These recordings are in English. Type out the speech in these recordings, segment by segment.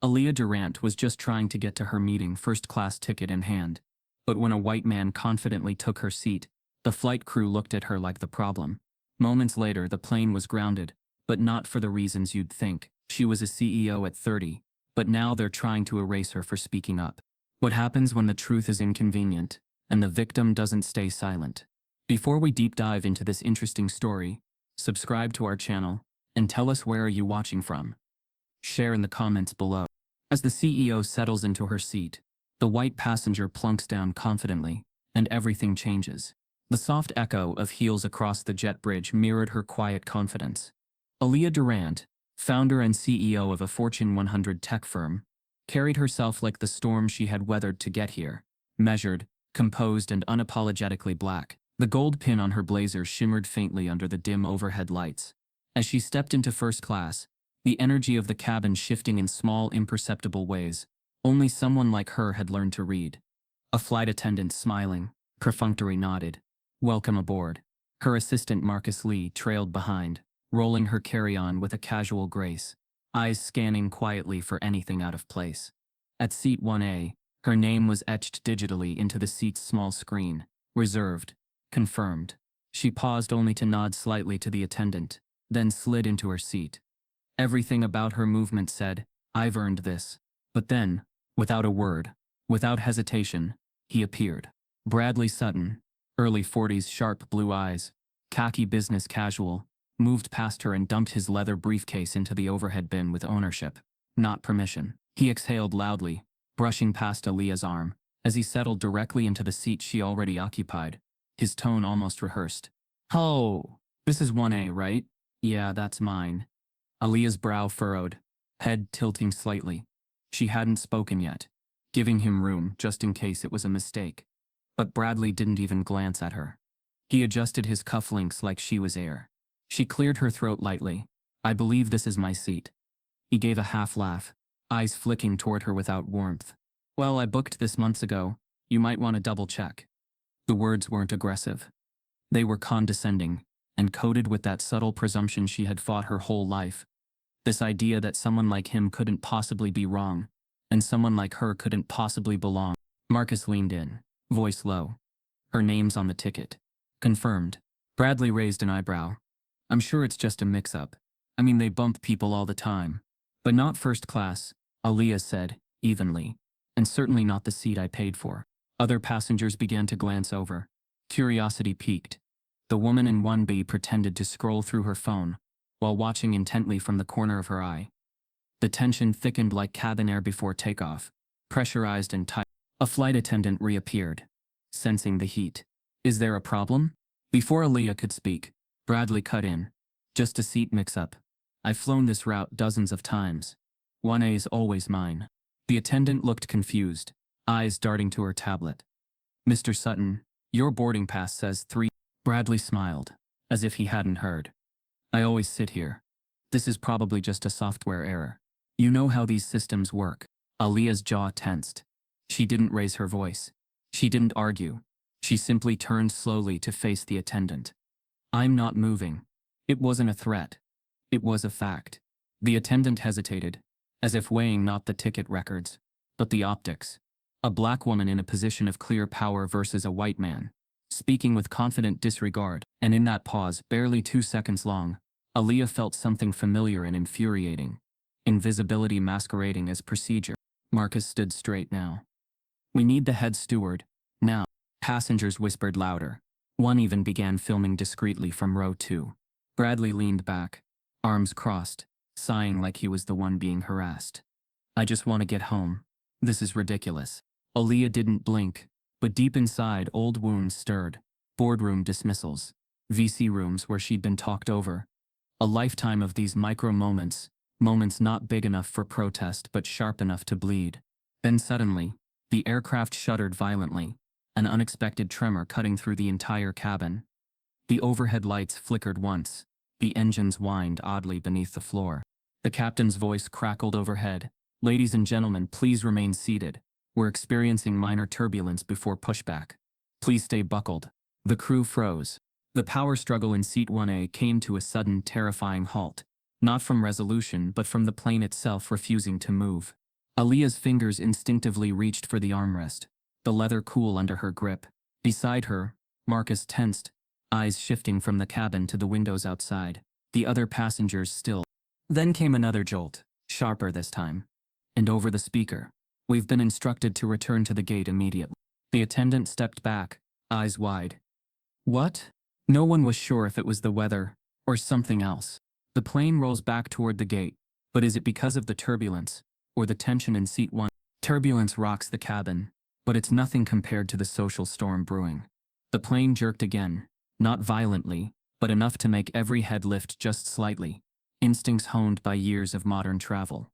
Aaliyah Durant was just trying to get to her meeting, first-class ticket in hand. But when a white man confidently took her seat, the flight crew looked at her like the problem. Moments later, the plane was grounded, but not for the reasons you'd think. She was a CEO at 30, but now they're trying to erase her for speaking up. What happens when the truth is inconvenient, and the victim doesn't stay silent? Before we deep dive into this interesting story, subscribe to our channel, and tell us where are you watching from. Share in the comments below. As the CEO settles into her seat, the white passenger plunks down confidently, and everything changes. The soft echo of heels across the jet bridge mirrored her quiet confidence. Aaliyah Durant, founder and CEO of a Fortune 100 tech firm, carried herself like the storm she had weathered to get here, measured, composed, and unapologetically black. The gold pin on her blazer shimmered faintly under the dim overhead lights. As she stepped into first class, the energy of the cabin shifting in small, imperceptible ways. Only someone like her had learned to read. A flight attendant, smiling, perfunctory, nodded. "Welcome aboard." Her assistant, Marcus Lee, trailed behind, rolling her carry-on with a casual grace, eyes scanning quietly for anything out of place. At seat 1A, her name was etched digitally into the seat's small screen. Reserved. Confirmed. She paused only to nod slightly to the attendant, then slid into her seat. Everything about her movement said, "I've earned this." But then, without a word, without hesitation, he appeared. Bradley Sutton, early 40s, sharp blue eyes, khaki business casual, moved past her and dumped his leather briefcase into the overhead bin with ownership, not permission. He exhaled loudly, brushing past Aaliyah's arm, as he settled directly into the seat she already occupied, his tone almost rehearsed. "Oh, this is 1A, right? Yeah, that's mine." Aaliyah's brow furrowed, head tilting slightly. She hadn't spoken yet, giving him room just in case it was a mistake. But Bradley didn't even glance at her. He adjusted his cufflinks like she was air. She cleared her throat lightly. "I believe this is my seat." He gave a half laugh, eyes flicking toward her without warmth. "Well, I booked this months ago. You might want to double check." The words weren't aggressive. They were condescending, and coated with that subtle presumption she had fought her whole life. This idea that someone like him couldn't possibly be wrong, and someone like her couldn't possibly belong. Marcus leaned in, voice low. "Her name's on the ticket." "Confirmed." Bradley raised an eyebrow. "I'm sure it's just a mix-up. I mean, they bump people all the time. But not first class," Aaliyah said, evenly. "And certainly not the seat I paid for." Other passengers began to glance over. Curiosity piqued. The woman in 1B pretended to scroll through her phone, while watching intently from the corner of her eye. The tension thickened like cabin air before takeoff, pressurized and tight. A flight attendant reappeared, sensing the heat. "Is there a problem?" Before Aaliyah could speak, Bradley cut in. "Just a seat mix-up. I've flown this route dozens of times. 1A's always mine." The attendant looked confused, eyes darting to her tablet. "Mr. Sutton, your boarding pass says 3. Bradley smiled, as if he hadn't heard. "I always sit here. This is probably just a software error. You know how these systems work." Aaliyah's jaw tensed. She didn't raise her voice. She didn't argue. She simply turned slowly to face the attendant. "I'm not moving." It wasn't a threat. It was a fact. The attendant hesitated, as if weighing not the ticket records, but the optics. A black woman in a position of clear power versus a white man, speaking with confident disregard, and in that pause, barely 2 seconds long, Aaliyah felt something familiar and infuriating. Invisibility masquerading as procedure. Marcus stood straight now. "We need the head steward, now." Passengers whispered louder. One even began filming discreetly from row 2. Bradley leaned back, arms crossed, sighing like he was the one being harassed. "I just want to get home. This is ridiculous." Aaliyah didn't blink, but deep inside, old wounds stirred. Boardroom dismissals, VC rooms where she'd been talked over. A lifetime of these micro-moments, moments not big enough for protest but sharp enough to bleed. Then suddenly, the aircraft shuddered violently, an unexpected tremor cutting through the entire cabin. The overhead lights flickered once, the engines whined oddly beneath the floor. The captain's voice crackled overhead. "Ladies and gentlemen, please remain seated. We're experiencing minor turbulence before pushback. Please stay buckled." The crew froze. The power struggle in seat 1A came to a sudden, terrifying halt, not from resolution but from the plane itself refusing to move. Aaliyah's fingers instinctively reached for the armrest, the leather cool under her grip. Beside her, Marcus tensed, eyes shifting from the cabin to the windows outside, the other passengers still. Then came another jolt, sharper this time. And over the speaker. "We've been instructed to return to the gate immediately." The attendant stepped back, eyes wide. What? No one was sure if it was the weather, or something else. The plane rolls back toward the gate, but is it because of the turbulence, or the tension in seat 1? Turbulence rocks the cabin, but it's nothing compared to the social storm brewing. The plane jerked again, not violently, but enough to make every head lift just slightly, instincts honed by years of modern travel.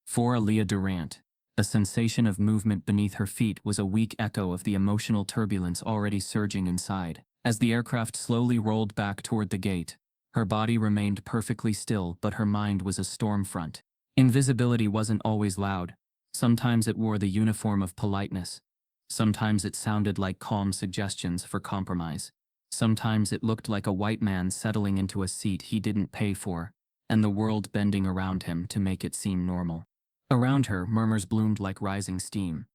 For Aaliyah Durant, the sensation of movement beneath her feet was a weak echo of the emotional turbulence already surging inside. As the aircraft slowly rolled back toward the gate, her body remained perfectly still, but her mind was a storm front. Invisibility wasn't always loud. Sometimes it wore the uniform of politeness. Sometimes it sounded like calm suggestions for compromise. Sometimes it looked like a white man settling into a seat he didn't pay for, and the world bending around him to make it seem normal. Around her, murmurs bloomed like rising steam.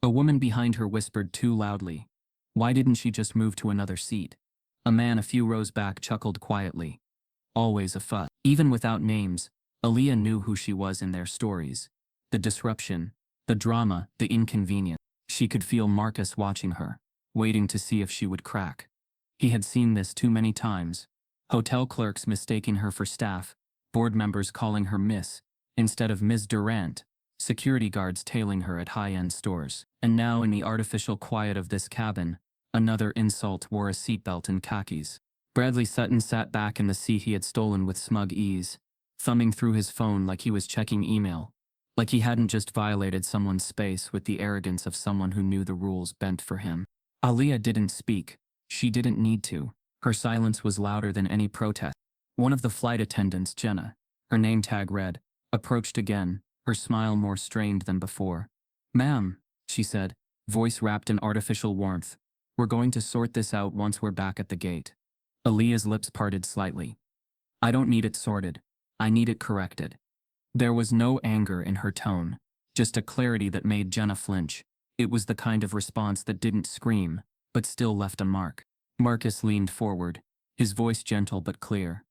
A woman behind her whispered too loudly, "Why didn't she just move to another seat?" A man a few rows back chuckled quietly. Always a fuss. Even without names, Aaliyah knew who she was in their stories. The disruption, the drama, the inconvenience. She could feel Marcus watching her, waiting to see if she would crack. He had seen this too many times. Hotel clerks mistaking her for staff, board members calling her Miss instead of Ms. Durant, security guards tailing her at high-end stores. And now in the artificial quiet of this cabin, another insult wore a seatbelt and khakis. Bradley Sutton sat back in the seat he had stolen with smug ease, thumbing through his phone like he was checking email, like he hadn't just violated someone's space with the arrogance of someone who knew the rules bent for him. Aaliyah didn't speak. She didn't need to. Her silence was louder than any protest. One of the flight attendants, Jenna, her name tag read, approached again, her smile more strained than before. "Ma'am," she said, voice wrapped in artificial warmth, "we're going to sort this out once we're back at the gate." Aaliyah's lips parted slightly. "I don't need it sorted. I need it corrected." There was no anger in her tone, just a clarity that made Jenna flinch. It was the kind of response that didn't scream, but still left a mark. Marcus leaned forward, his voice gentle but clear.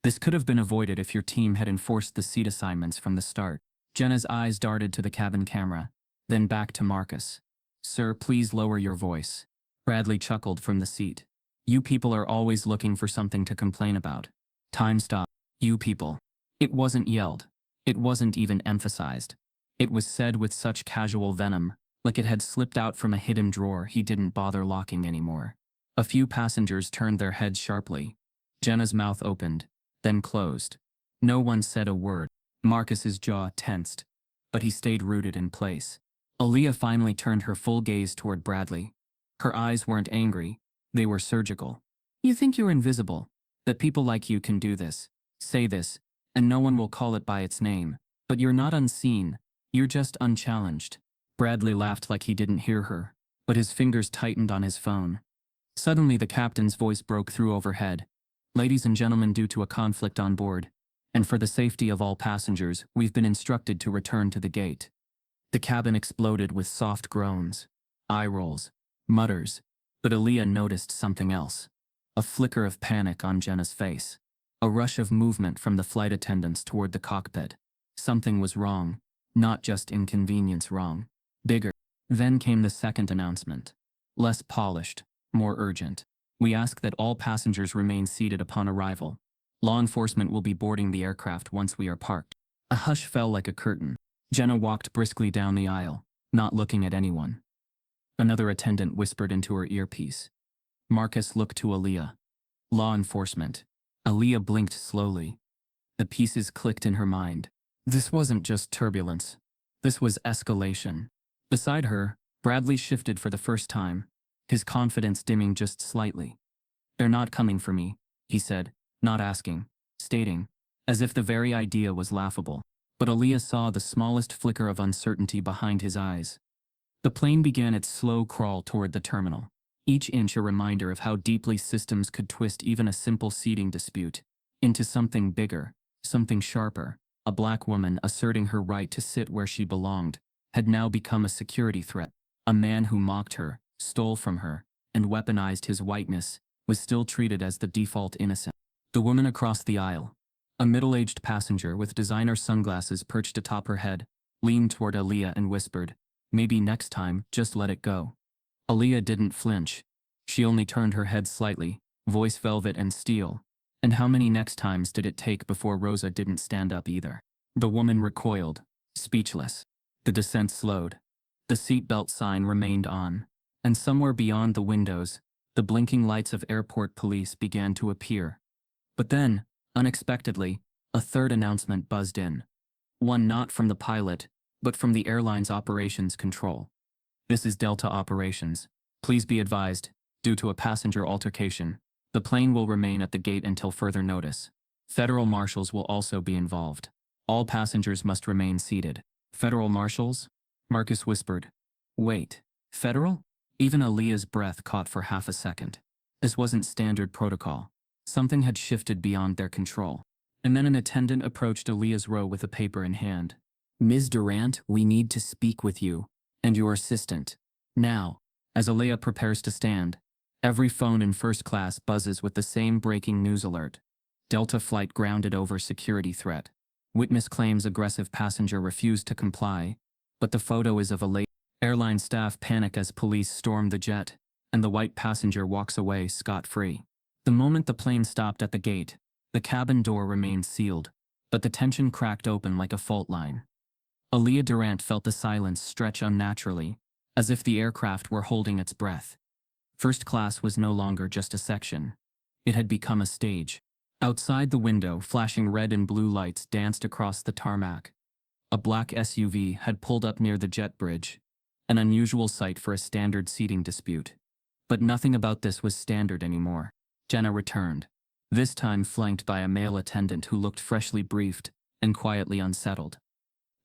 "This could have been avoided if your team had enforced the seat assignments from the start." Jenna's eyes darted to the cabin camera, then back to Marcus. "Sir, please lower your voice." Bradley chuckled from the seat. "You people are always looking for something to complain about." Time stopped. "You people." It wasn't yelled. It wasn't even emphasized. It was said with such casual venom, like it had slipped out from a hidden drawer he didn't bother locking anymore. A few passengers turned their heads sharply. Jenna's mouth opened, then closed. No one said a word. Marcus's jaw tensed, but he stayed rooted in place. Aaliyah finally turned her full gaze toward Bradley. Her eyes weren't angry, they were surgical. "You think you're invisible, that people like you can do this, say this, and no one will call it by its name, but you're not unseen, you're just unchallenged." Bradley laughed like he didn't hear her, but his fingers tightened on his phone. Suddenly the captain's voice broke through overhead. "Ladies and gentlemen, due to a conflict on board, and for the safety of all passengers, we've been instructed to return to the gate." The cabin exploded with soft groans, eye rolls, mutters, but Aaliyah noticed something else. A flicker of panic on Jenna's face. A rush of movement from the flight attendants toward the cockpit. Something was wrong, not just inconvenience wrong. Bigger. Then came the second announcement. Less polished, more urgent. "We ask that all passengers remain seated upon arrival. Law enforcement will be boarding the aircraft once we are parked." A hush fell like a curtain. Jenna walked briskly down the aisle, not looking at anyone. Another attendant whispered into her earpiece. Marcus looked to Aaliyah. "Law enforcement." Aaliyah blinked slowly. The pieces clicked in her mind. This wasn't just turbulence. This was escalation. Beside her, Bradley shifted for the first time, his confidence dimming just slightly. "They're not coming for me," he said, not asking, stating, as if the very idea was laughable. But Aaliyah saw the smallest flicker of uncertainty behind his eyes. The plane began its slow crawl toward the terminal, each inch a reminder of how deeply systems could twist even a simple seating dispute into something bigger, something sharper. A black woman asserting her right to sit where she belonged had now become a security threat. A man who mocked her, stole from her, and weaponized his whiteness was still treated as the default innocent. The woman across the aisle, a middle-aged passenger with designer sunglasses perched atop her head, leaned toward Aaliyah and whispered, "Maybe next time, just let it go." Aaliyah didn't flinch. She only turned her head slightly, voice velvet and steel. And how many next times did it take before Rosa didn't stand up either? The woman recoiled, speechless. The descent slowed. The seatbelt sign remained on. And somewhere beyond the windows, the blinking lights of airport police began to appear. But then, unexpectedly, a third announcement buzzed in. One not from the pilot, but from the airline's operations control. "This is Delta Operations. Please be advised, due to a passenger altercation, the plane will remain at the gate until further notice. Federal marshals will also be involved. All passengers must remain seated." "Federal marshals?" Marcus whispered. "Wait, federal?" Even Aaliyah's breath caught for half a second. This wasn't standard protocol. Something had shifted beyond their control. And then an attendant approached Aaliyah's row with a paper in hand. "Ms. Durant, we need to speak with you. And your assistant. Now." As Aaliyah prepares to stand, every phone in first class buzzes with the same breaking news alert. Delta flight grounded over security threat. Witness claims aggressive passenger refused to comply, but the photo is of a late. Airline staff panic as police storm the jet, and the white passenger walks away scot-free. The moment the plane stopped at the gate, the cabin door remained sealed, but the tension cracked open like a fault line. Aaliyah Durant felt the silence stretch unnaturally, as if the aircraft were holding its breath. First class was no longer just a section. It had become a stage. Outside the window, flashing red and blue lights danced across the tarmac. A black SUV had pulled up near the jet bridge, an unusual sight for a standard seating dispute. But nothing about this was standard anymore. Jenna returned, this time flanked by a male attendant who looked freshly briefed and quietly unsettled.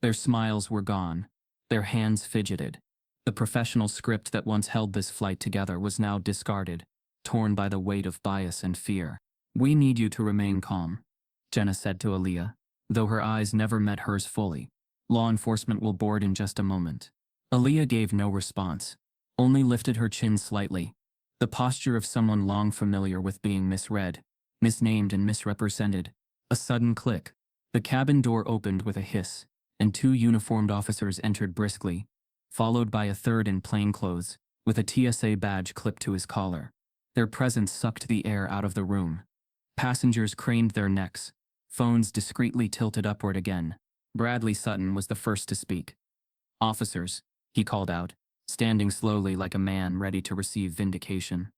Their smiles were gone. Their hands fidgeted. The professional script that once held this flight together was now discarded, torn by the weight of bias and fear. "We need you to remain calm," Jenna said to Aaliyah, though her eyes never met hers fully. "Law enforcement will board in just a moment." Aaliyah gave no response, only lifted her chin slightly, the posture of someone long familiar with being misread, misnamed and misrepresented. A sudden click. The cabin door opened with a hiss, and two uniformed officers entered briskly, followed by a third in plainclothes, with a TSA badge clipped to his collar. Their presence sucked the air out of the room. Passengers craned their necks, phones discreetly tilted upward again. Bradley Sutton was the first to speak. "Officers," he called out, standing slowly like a man ready to receive vindication.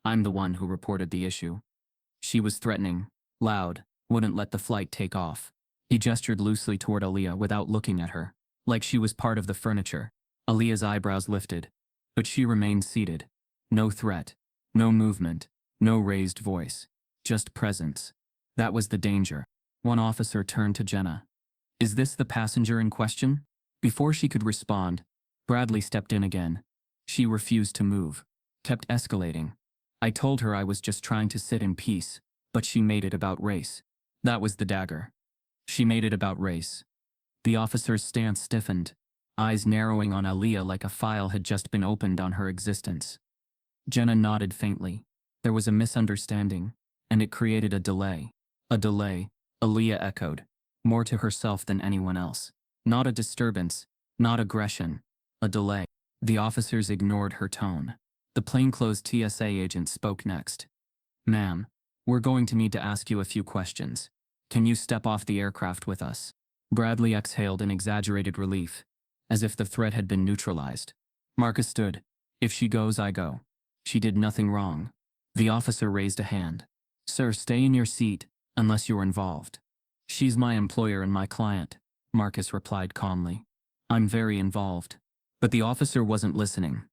"I'm the one who reported the issue." She was threatening, loud, wouldn't let the flight take off. He gestured loosely toward Aaliyah without looking at her, like she was part of the furniture. Aaliyah's eyebrows lifted, but she remained seated. No threat, no movement, no raised voice, just presence. That was the danger. One officer turned to Jenna. "Is this the passenger in question?" Before she could respond, Bradley stepped in again. She refused to move, kept escalating. "I told her I was just trying to sit in peace, but she made it about race." That was the dagger. She made it about race. The officer's stance stiffened, eyes narrowing on Aaliyah like a file had just been opened on her existence. Jenna nodded faintly. There was a misunderstanding, and it created a delay. A delay, Aaliyah echoed, more to herself than anyone else. Not a disturbance, not aggression, a delay. The officers ignored her tone. The plainclothes TSA agent spoke next. "Ma'am, we're going to need to ask you a few questions. Can you step off the aircraft with us?" Bradley exhaled in exaggerated relief, as if the threat had been neutralized. Marcus stood. "If she goes, I go. She did nothing wrong." The officer raised a hand. "Sir, stay in your seat, unless you're involved." "She's my employer and my client," Marcus replied calmly. "I'm very involved." But the officer wasn't listening.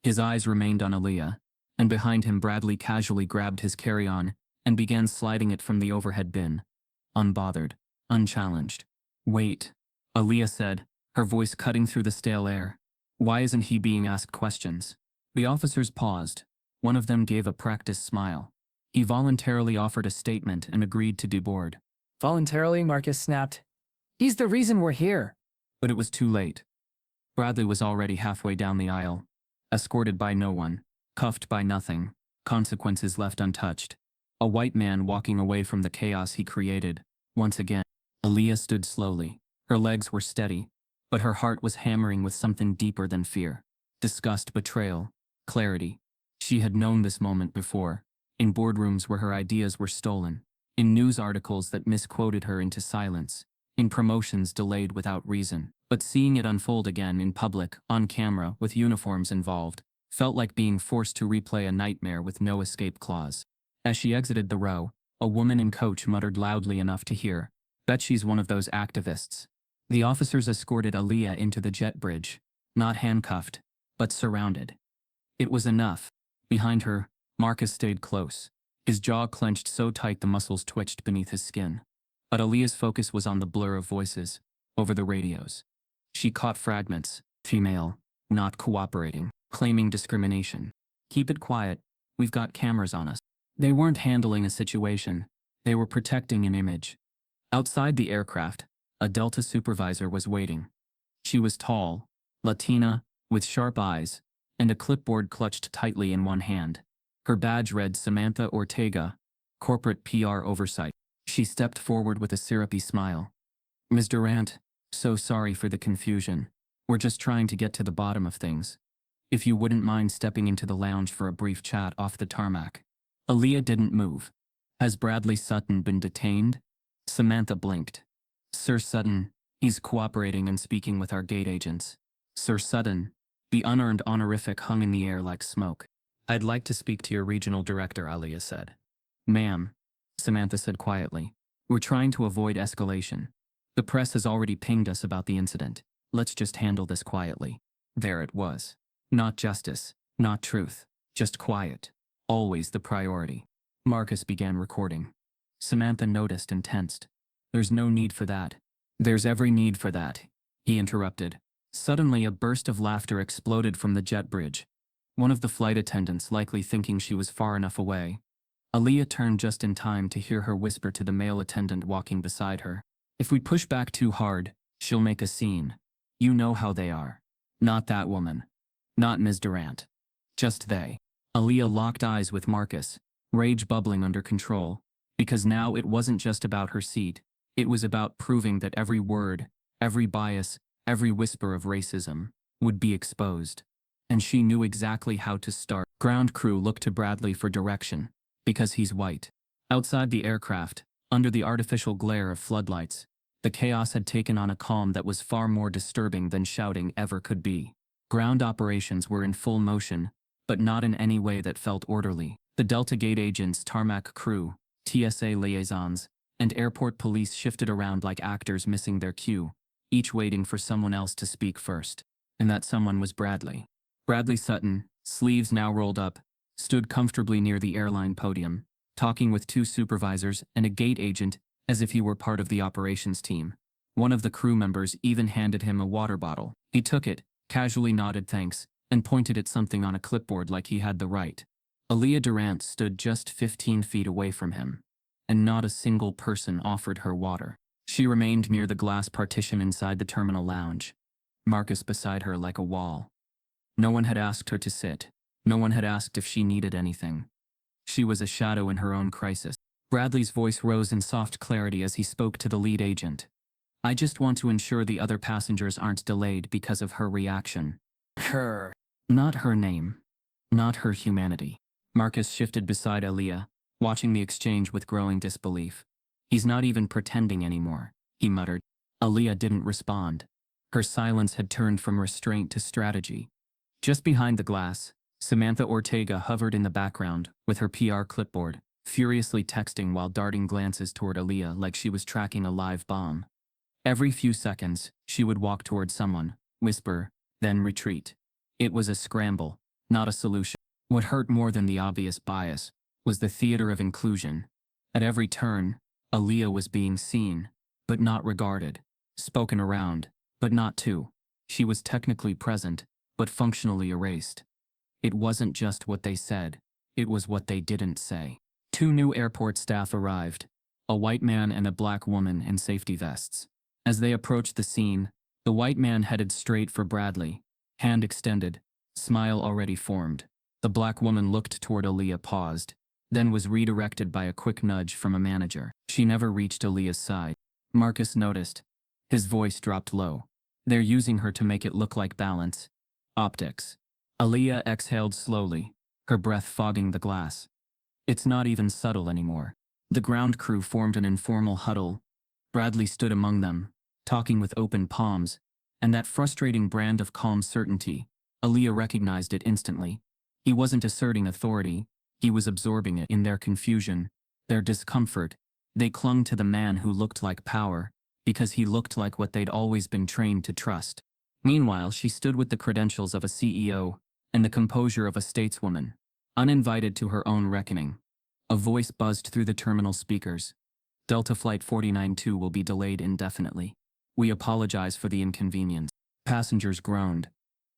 His eyes remained on Aaliyah, and behind him Bradley casually grabbed his carry-on and began sliding it from the overhead bin. Unbothered, unchallenged. "Wait," Aaliyah said, her voice cutting through the stale air. "Why isn't he being asked questions?" The officers paused. One of them gave a practiced smile. He voluntarily offered a statement and agreed to deboard. "Voluntarily?" Marcus snapped. He's the reason we're here. But it was too late. Bradley was already halfway down the aisle, escorted by no one, cuffed by nothing, consequences left untouched. A white man walking away from the chaos he created. Once again, Aaliyah stood slowly. Her legs were steady, but her heart was hammering with something deeper than fear. Disgust, betrayal, clarity. She had known this moment before, in boardrooms where her ideas were stolen, in news articles that misquoted her into silence, in promotions delayed without reason. But seeing it unfold again in public, on camera, with uniforms involved, felt like being forced to replay a nightmare with no escape clause. As she exited the row, a woman in coach muttered loudly enough to hear, "Bet she's one of those activists." The officers escorted Aaliyah into the jet bridge, not handcuffed, but surrounded. It was enough. Behind her, Marcus stayed close, his jaw clenched so tight the muscles twitched beneath his skin. But Aaliyah's focus was on the blur of voices, over the radios. She caught fragments, female, not cooperating, claiming discrimination. "Keep it quiet, we've got cameras on us." They weren't handling a situation, they were protecting an image. Outside the aircraft, a Delta supervisor was waiting. She was tall, Latina, with sharp eyes, and a clipboard clutched tightly in one hand. Her badge read Samantha Ortega, Corporate PR Oversight. She stepped forward with a syrupy smile. "Ms. Durant, so sorry for the confusion. We're just trying to get to the bottom of things. If you wouldn't mind stepping into the lounge for a brief chat off the tarmac." Aaliyah didn't move. "Has Bradley Sutton been detained?" Samantha blinked. "Sir Sutton, he's cooperating and speaking with our gate agents." Sir Sutton, the unearned honorific hung in the air like smoke. "I'd like to speak to your regional director," Aaliyah said. "Ma'am," Samantha said quietly, "we're trying to avoid escalation. The press has already pinged us about the incident. Let's just handle this quietly." There it was. Not justice, not truth, just quiet. Always the priority. Marcus began recording. Samantha noticed and tensed. "There's no need for that." "There's every need for that," he interrupted. Suddenly a burst of laughter exploded from the jet bridge. One of the flight attendants, likely thinking she was far enough away. Aaliyah turned just in time to hear her whisper to the male attendant walking beside her, "If we push back too hard, she'll make a scene. You know how they are. Not that woman. Not Ms. Durant. Just they." Aaliyah locked eyes with Marcus, rage bubbling under control, because now it wasn't just about her seat, it was about proving that every word, every bias, every whisper of racism would be exposed. And she knew exactly how to start. Ground crew looked to Bradley for direction, because he's white. Outside the aircraft, under the artificial glare of floodlights, the chaos had taken on a calm that was far more disturbing than shouting ever could be. Ground operations were in full motion, but not in any way that felt orderly. The Delta Gate agents, tarmac crew, TSA liaisons, and airport police shifted around like actors missing their cue, each waiting for someone else to speak first. And that someone was Bradley. Bradley Sutton, sleeves now rolled up, stood comfortably near the airline podium, talking with two supervisors and a gate agent as if he were part of the operations team. One of the crew members even handed him a water bottle. He took it, casually nodded thanks, and pointed at something on a clipboard like he had the right. Aaliyah Durant stood just 15 feet away from him, and not a single person offered her water. She remained near the glass partition inside the terminal lounge, Marcus beside her like a wall. No one had asked her to sit. No one had asked if she needed anything. She was a shadow in her own crisis. Bradley's voice rose in soft clarity as he spoke to the lead agent. "I just want to ensure the other passengers aren't delayed because of her reaction." Her. Not her name. Not her humanity. Marcus shifted beside Aaliyah, watching the exchange with growing disbelief. "He's not even pretending anymore," he muttered. Aaliyah didn't respond. Her silence had turned from restraint to strategy. Just behind the glass, Samantha Ortega hovered in the background with her PR clipboard, furiously texting while darting glances toward Aaliyah like she was tracking a live bomb. Every few seconds, she would walk toward someone, whisper, then retreat. It was a scramble, not a solution. What hurt more than the obvious bias was the theater of inclusion. At every turn, Aaliyah was being seen, but not regarded, spoken around, but not to. She was technically present, but functionally erased. It wasn't just what they said, it was what they didn't say. Two new airport staff arrived, a white man and a black woman in safety vests. As they approached the scene, the white man headed straight for Bradley, hand extended, smile already formed. The black woman looked toward Aaliyah, paused, then was redirected by a quick nudge from a manager. She never reached Aaliyah's side. Marcus noticed. His voice dropped low. They're using her to make it look like balance. Optics. Aaliyah exhaled slowly, her breath fogging the glass. It's not even subtle anymore. The ground crew formed an informal huddle. Bradley stood among them, talking with open palms, and that frustrating brand of calm certainty. Aaliyah recognized it instantly. He wasn't asserting authority, he was absorbing it. In their confusion, their discomfort, they clung to the man who looked like power, because he looked like what they'd always been trained to trust. Meanwhile, she stood with the credentials of a CEO and the composure of a stateswoman, uninvited to her own reckoning. A voice buzzed through the terminal speakers. Delta Flight 492 will be delayed indefinitely. We apologize for the inconvenience. Passengers groaned.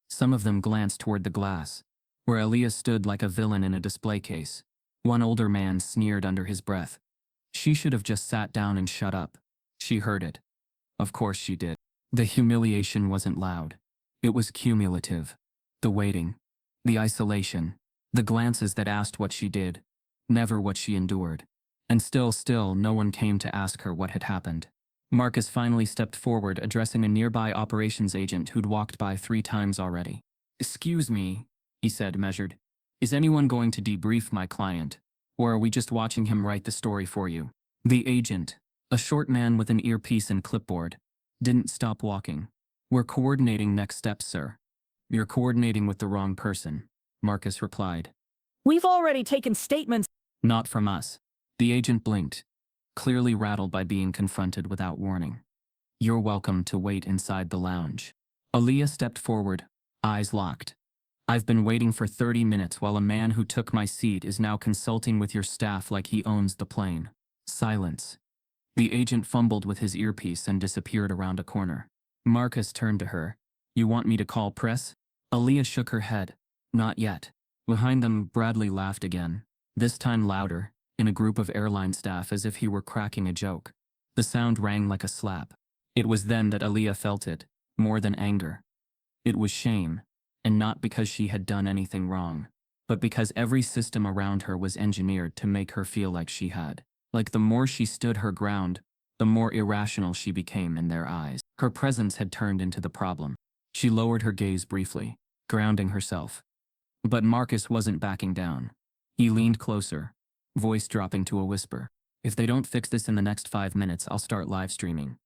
Some of them glanced toward the glass, where Aaliyah stood like a villain in a display case. One older man sneered under his breath. She should have just sat down and shut up. She heard it. Of course she did. The humiliation wasn't loud. It was cumulative. The waiting. The isolation. The glances that asked what she did. Never what she endured. And still, no one came to ask her what had happened. Marcus finally stepped forward, addressing a nearby operations agent who'd walked by 3 times already. "Excuse me," he said, measured. "Is anyone going to debrief my client? Or are we just watching him write the story for you?" The agent, a short man with an earpiece and clipboard, didn't stop walking. "We're coordinating next steps, sir." "You're coordinating with the wrong person," Marcus replied. "We've already taken statements." "Not from us." The agent blinked, clearly rattled by being confronted without warning. "You're welcome to wait inside the lounge." Aaliyah stepped forward, eyes locked. "I've been waiting for 30 minutes while a man who took my seat is now consulting with your staff like he owns the plane." Silence. The agent fumbled with his earpiece and disappeared around a corner. Marcus turned to her. "You want me to call press?" Aaliyah shook her head. "Not yet." Behind them, Bradley laughed again, this time louder, in a group of airline staff, as if he were cracking a joke. The sound rang like a slap. It was then that Aaliyah felt it, more than anger. It was shame, and not because she had done anything wrong, but because every system around her was engineered to make her feel like she had. Like the more she stood her ground, the more irrational she became in their eyes. Her presence had turned into the problem. She lowered her gaze briefly, grounding herself. But Marcus wasn't backing down. He leaned closer, voice dropping to a whisper. "If they don't fix this in the next 5 minutes, I'll start live streaming.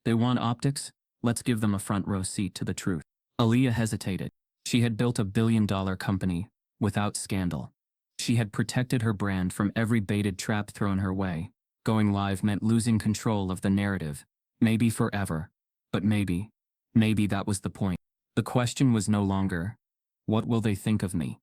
They want optics? Let's give them a front row seat to the truth." Aaliyah hesitated. She had built a billion-dollar company, without scandal. She had protected her brand from every baited trap thrown her way. Going live meant losing control of the narrative. Maybe forever. But maybe that was the point. The question was no longer, what will they think of me?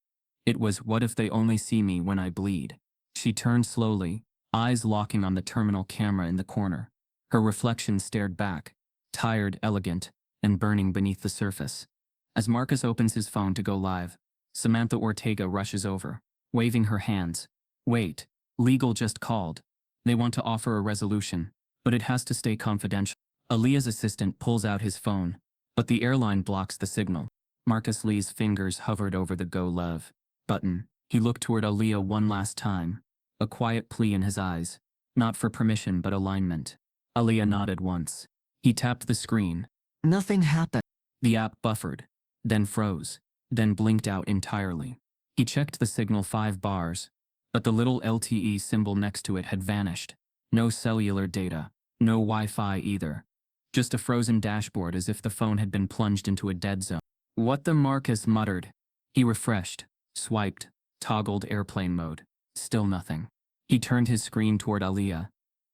It was, what if they only see me when I bleed? She turned slowly, eyes locking on the terminal camera in the corner. Her reflection stared back, tired, elegant, and burning beneath the surface. As Marcus opens his phone to go live, Samantha Ortega rushes over, waving her hands. "Wait, legal just called. They want to offer a resolution, but it has to stay confidential." Aaliyah's assistant pulls out his phone, but the airline blocks the signal. Marcus Lee's fingers hovered over the Go Love button. He looked toward Aaliyah one last time, a quiet plea in his eyes, not for permission but alignment. Aaliyah nodded once. He tapped the screen. Nothing happened. The app buffered, then froze, then blinked out entirely. He checked the signal 5 bars, but the little LTE symbol next to it had vanished. No cellular data, no Wi-Fi either. Just a frozen dashboard, as if the phone had been plunged into a dead zone. "What the?" Marcus muttered. He refreshed, swiped, toggled airplane mode. Still nothing. He turned his screen toward Aaliyah.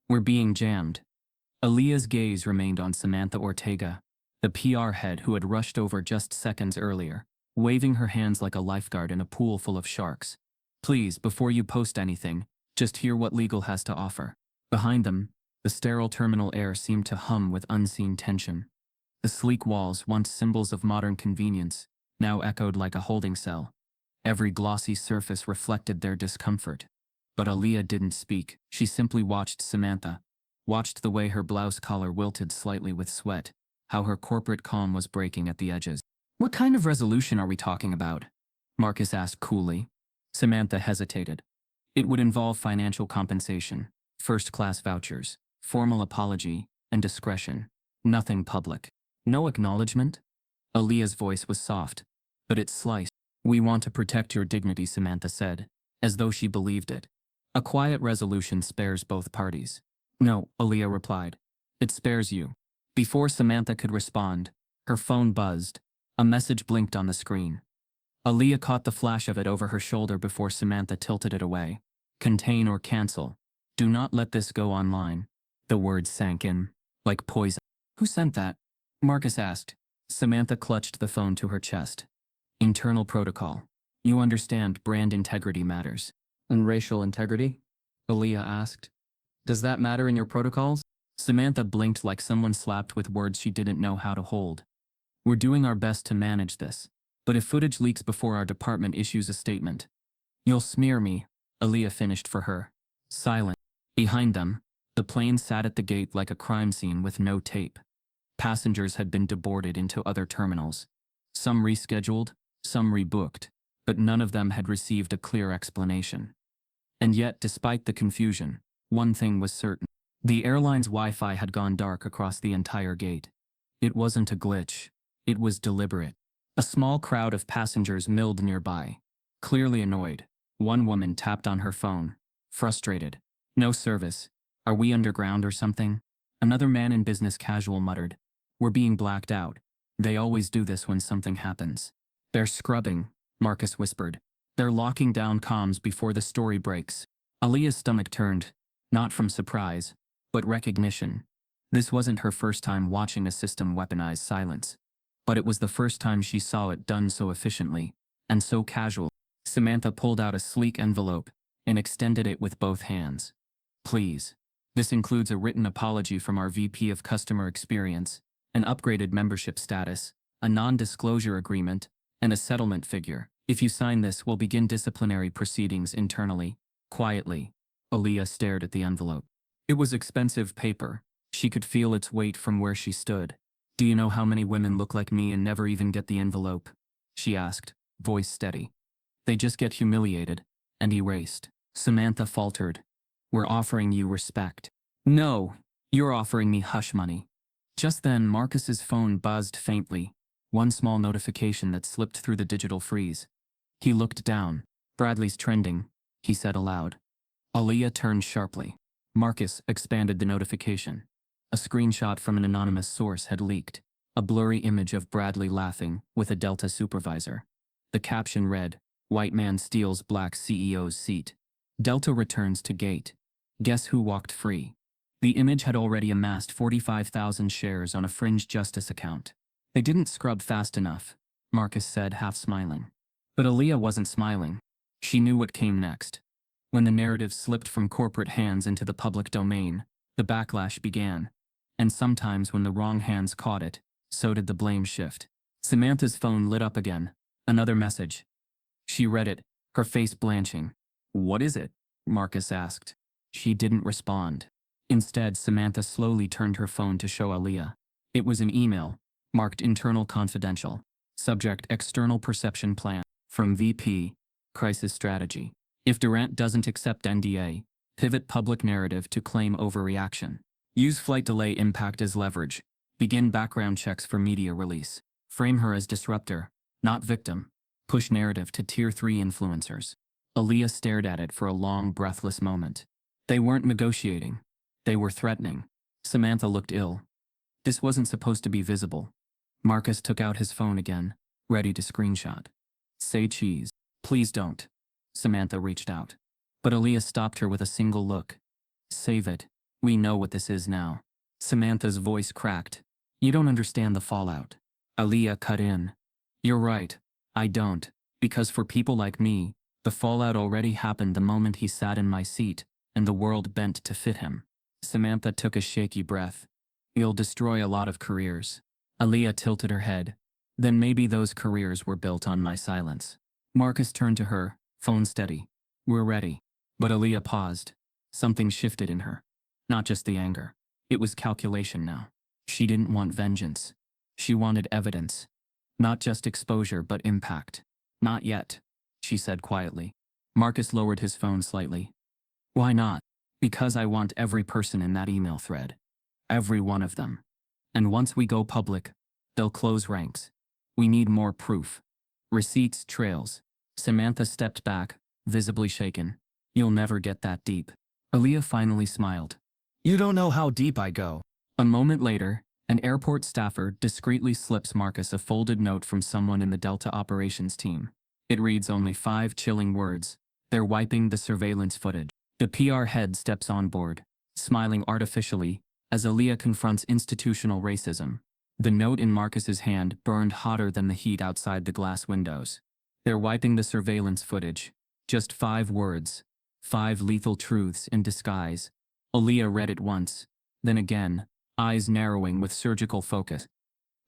"We're being jammed." Aaliyah's gaze remained on Samantha Ortega, the PR head who had rushed over just seconds earlier, waving her hands like a lifeguard in a pool full of sharks. "Please, before you post anything, just hear what legal has to offer." Behind them, the sterile terminal air seemed to hum with unseen tension. The sleek walls, once symbols of modern convenience, now echoed like a holding cell. Every glossy surface reflected their discomfort. But Aaliyah didn't speak. She simply watched Samantha, watched the way her blouse collar wilted slightly with sweat, how her corporate calm was breaking at the edges. What kind of resolution are we talking about? Marcus asked coolly. Samantha hesitated. It would involve financial compensation, first-class vouchers, formal apology, and discretion. Nothing public. No acknowledgement? Aaliyah's voice was soft, but it sliced. We want to protect your dignity, Samantha said, as though she believed it. A quiet resolution spares both parties. No, Aaliyah replied. It spares you. Before Samantha could respond, her phone buzzed. A message blinked on the screen. Aaliyah caught the flash of it over her shoulder before Samantha tilted it away. Contain or cancel. Do not let this go online. The words sank in, like poison. Who sent that? Marcus asked. Samantha clutched the phone to her chest. Internal protocol. You understand brand integrity matters. And racial integrity? Aaliyah asked. Does that matter in your protocols? Samantha blinked like someone slapped with words she didn't know how to hold. We're doing our best to manage this. But if footage leaks before our department issues a statement, you'll smear me, Aaliyah finished for her. Silent. Behind them, the plane sat at the gate like a crime scene with no tape. Passengers had been deboarded into other terminals. Some rescheduled, some rebooked, but none of them had received a clear explanation. And yet, despite the confusion, one thing was certain. The airline's Wi-Fi had gone dark across the entire gate. It wasn't a glitch. It was deliberate. A small crowd of passengers milled nearby. Clearly annoyed, one woman tapped on her phone. Frustrated. No service. Are we underground or something? Another man in business casual muttered. We're being blacked out. They always do this when something happens. They're scrubbing, Marcus whispered. They're locking down comms before the story breaks. Aaliyah's stomach turned, not from surprise, but recognition. This wasn't her first time watching a system weaponize silence. But it was the first time she saw it done so efficiently, and so casual. Samantha pulled out a sleek envelope and extended it with both hands. Please. This includes a written apology from our VP of Customer Experience, an upgraded membership status, a non-disclosure agreement, and a settlement figure. If you sign this, we'll begin disciplinary proceedings internally. Quietly, Aaliyah stared at the envelope. It was expensive paper. She could feel its weight from where she stood. Do you know how many women look like me and never even get the envelope? She asked, voice steady. They just get humiliated and erased. Samantha faltered. We're offering you respect. No, you're offering me hush money. Just then, Marcus's phone buzzed faintly, one small notification that slipped through the digital freeze. He looked down. Bradley's trending, he said aloud. Aaliyah turned sharply. Marcus expanded the notification. A screenshot from an anonymous source had leaked, a blurry image of Bradley laughing with a Delta supervisor. The caption read, White man steals black CEO's seat. Delta returns to gate. Guess who walked free? The image had already amassed 45,000 shares on a fringe justice account. They didn't scrub fast enough, Marcus said, half smiling. But Aaliyah wasn't smiling. She knew what came next. When the narrative slipped from corporate hands into the public domain, the backlash began. And sometimes when the wrong hands caught it, so did the blame shift. Samantha's phone lit up again. Another message. She read it, her face blanching. What is it? Marcus asked. She didn't respond. Instead, Samantha slowly turned her phone to show Aaliyah. It was an email, marked internal confidential. Subject external perception plan. From VP, crisis strategy. If Durant doesn't accept NDA, pivot public narrative to claim overreaction. Use flight delay impact as leverage. Begin background checks for media release. Frame her as disruptor, not victim. Push narrative to Tier 3 influencers. Aaliyah stared at it for a long, breathless moment. They weren't negotiating. They were threatening. Samantha looked ill. This wasn't supposed to be visible. Marcus took out his phone again, ready to screenshot. Say cheese. Please don't. Samantha reached out. But Aaliyah stopped her with a single look. Save it. We know what this is now. Samantha's voice cracked. You don't understand the fallout. Aaliyah cut in. You're right. I don't. Because for people like me, the fallout already happened the moment he sat in my seat, and the world bent to fit him. Samantha took a shaky breath. You'll destroy a lot of careers. Aaliyah tilted her head. Then maybe those careers were built on my silence. Marcus turned to her, phone steady. We're ready. But Aaliyah paused. Something shifted in her. Not just the anger. It was calculation now. She didn't want vengeance. She wanted evidence. Not just exposure, but impact. Not yet, she said quietly. Marcus lowered his phone slightly. Why not? Because I want every person in that email thread. Every one of them. And once we go public, they'll close ranks. We need more proof. Receipts, trails. Samantha stepped back, visibly shaken. You'll never get that deep. Aaliyah finally smiled. You don't know how deep I go. A moment later, an airport staffer discreetly slips Marcus a folded note from someone in the Delta operations team. It reads only 5 chilling words. They're wiping the surveillance footage. The PR head steps on board, smiling artificially, as Aaliyah confronts institutional racism. The note in Marcus's hand burned hotter than the heat outside the glass windows. They're wiping the surveillance footage. Just 5 words. 5 lethal truths in disguise. Aaliyah read it once, then again, eyes narrowing with surgical focus.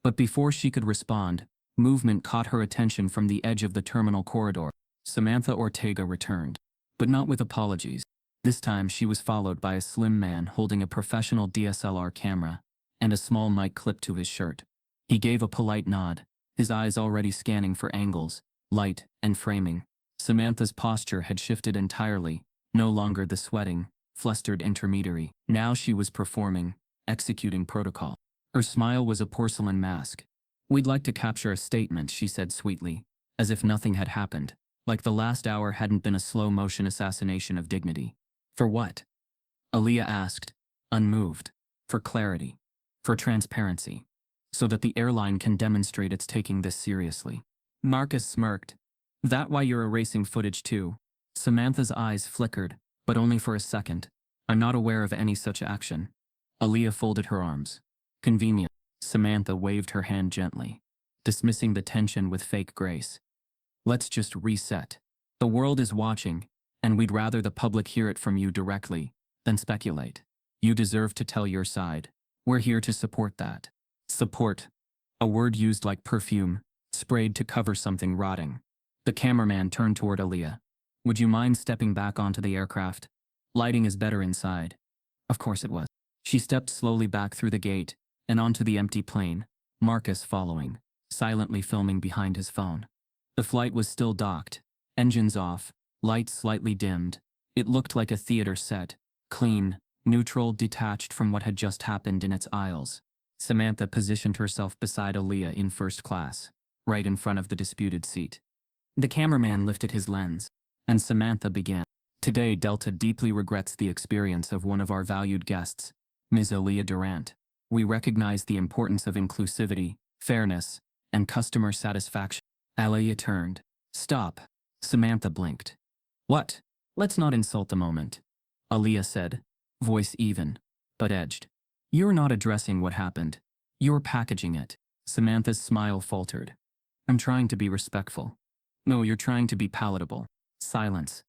But before she could respond, movement caught her attention from the edge of the terminal corridor. Samantha Ortega returned, but not with apologies. This time she was followed by a slim man holding a professional DSLR camera and a small mic clipped to his shirt. He gave a polite nod, his eyes already scanning for angles, light, and framing. Samantha's posture had shifted entirely, no longer the sweating, flustered intermediary. Now she was performing, executing protocol. Her smile was a porcelain mask. We'd like to capture a statement, she said sweetly, as if nothing had happened, like the last hour hadn't been a slow-motion assassination of dignity. For what? Aaliyah asked, unmoved. For clarity. For transparency. So that the airline can demonstrate it's taking this seriously. Marcus smirked. That why you're erasing footage too? Samantha's eyes flickered, but only for a second. I'm not aware of any such action. Aaliyah folded her arms. Convenient. Samantha waved her hand gently, dismissing the tension with fake grace. Let's just reset. The world is watching, and we'd rather the public hear it from you directly than speculate. You deserve to tell your side. We're here to support that. Support. A word used like perfume, sprayed to cover something rotting. The cameraman turned toward Aaliyah. Would you mind stepping back onto the aircraft? Lighting is better inside. Of course it was. She stepped slowly back through the gate and onto the empty plane, Marcus following, silently filming behind his phone. The flight was still docked, engines off, lights slightly dimmed. It looked like a theater set, clean, neutral, detached from what had just happened in its aisles. Samantha positioned herself beside Aaliyah in first class, right in front of the disputed seat. The cameraman lifted his lens, and Samantha began. Today, Delta deeply regrets the experience of one of our valued guests, Ms. Aaliyah Durant. We recognize the importance of inclusivity, fairness, and customer satisfaction. Aaliyah turned. Stop. Samantha blinked. What? Let's not insult the moment. Aaliyah said, voice even, but edged. You're not addressing what happened. You're packaging it. Samantha's smile faltered. I'm trying to be respectful. No, you're trying to be palatable. Silence.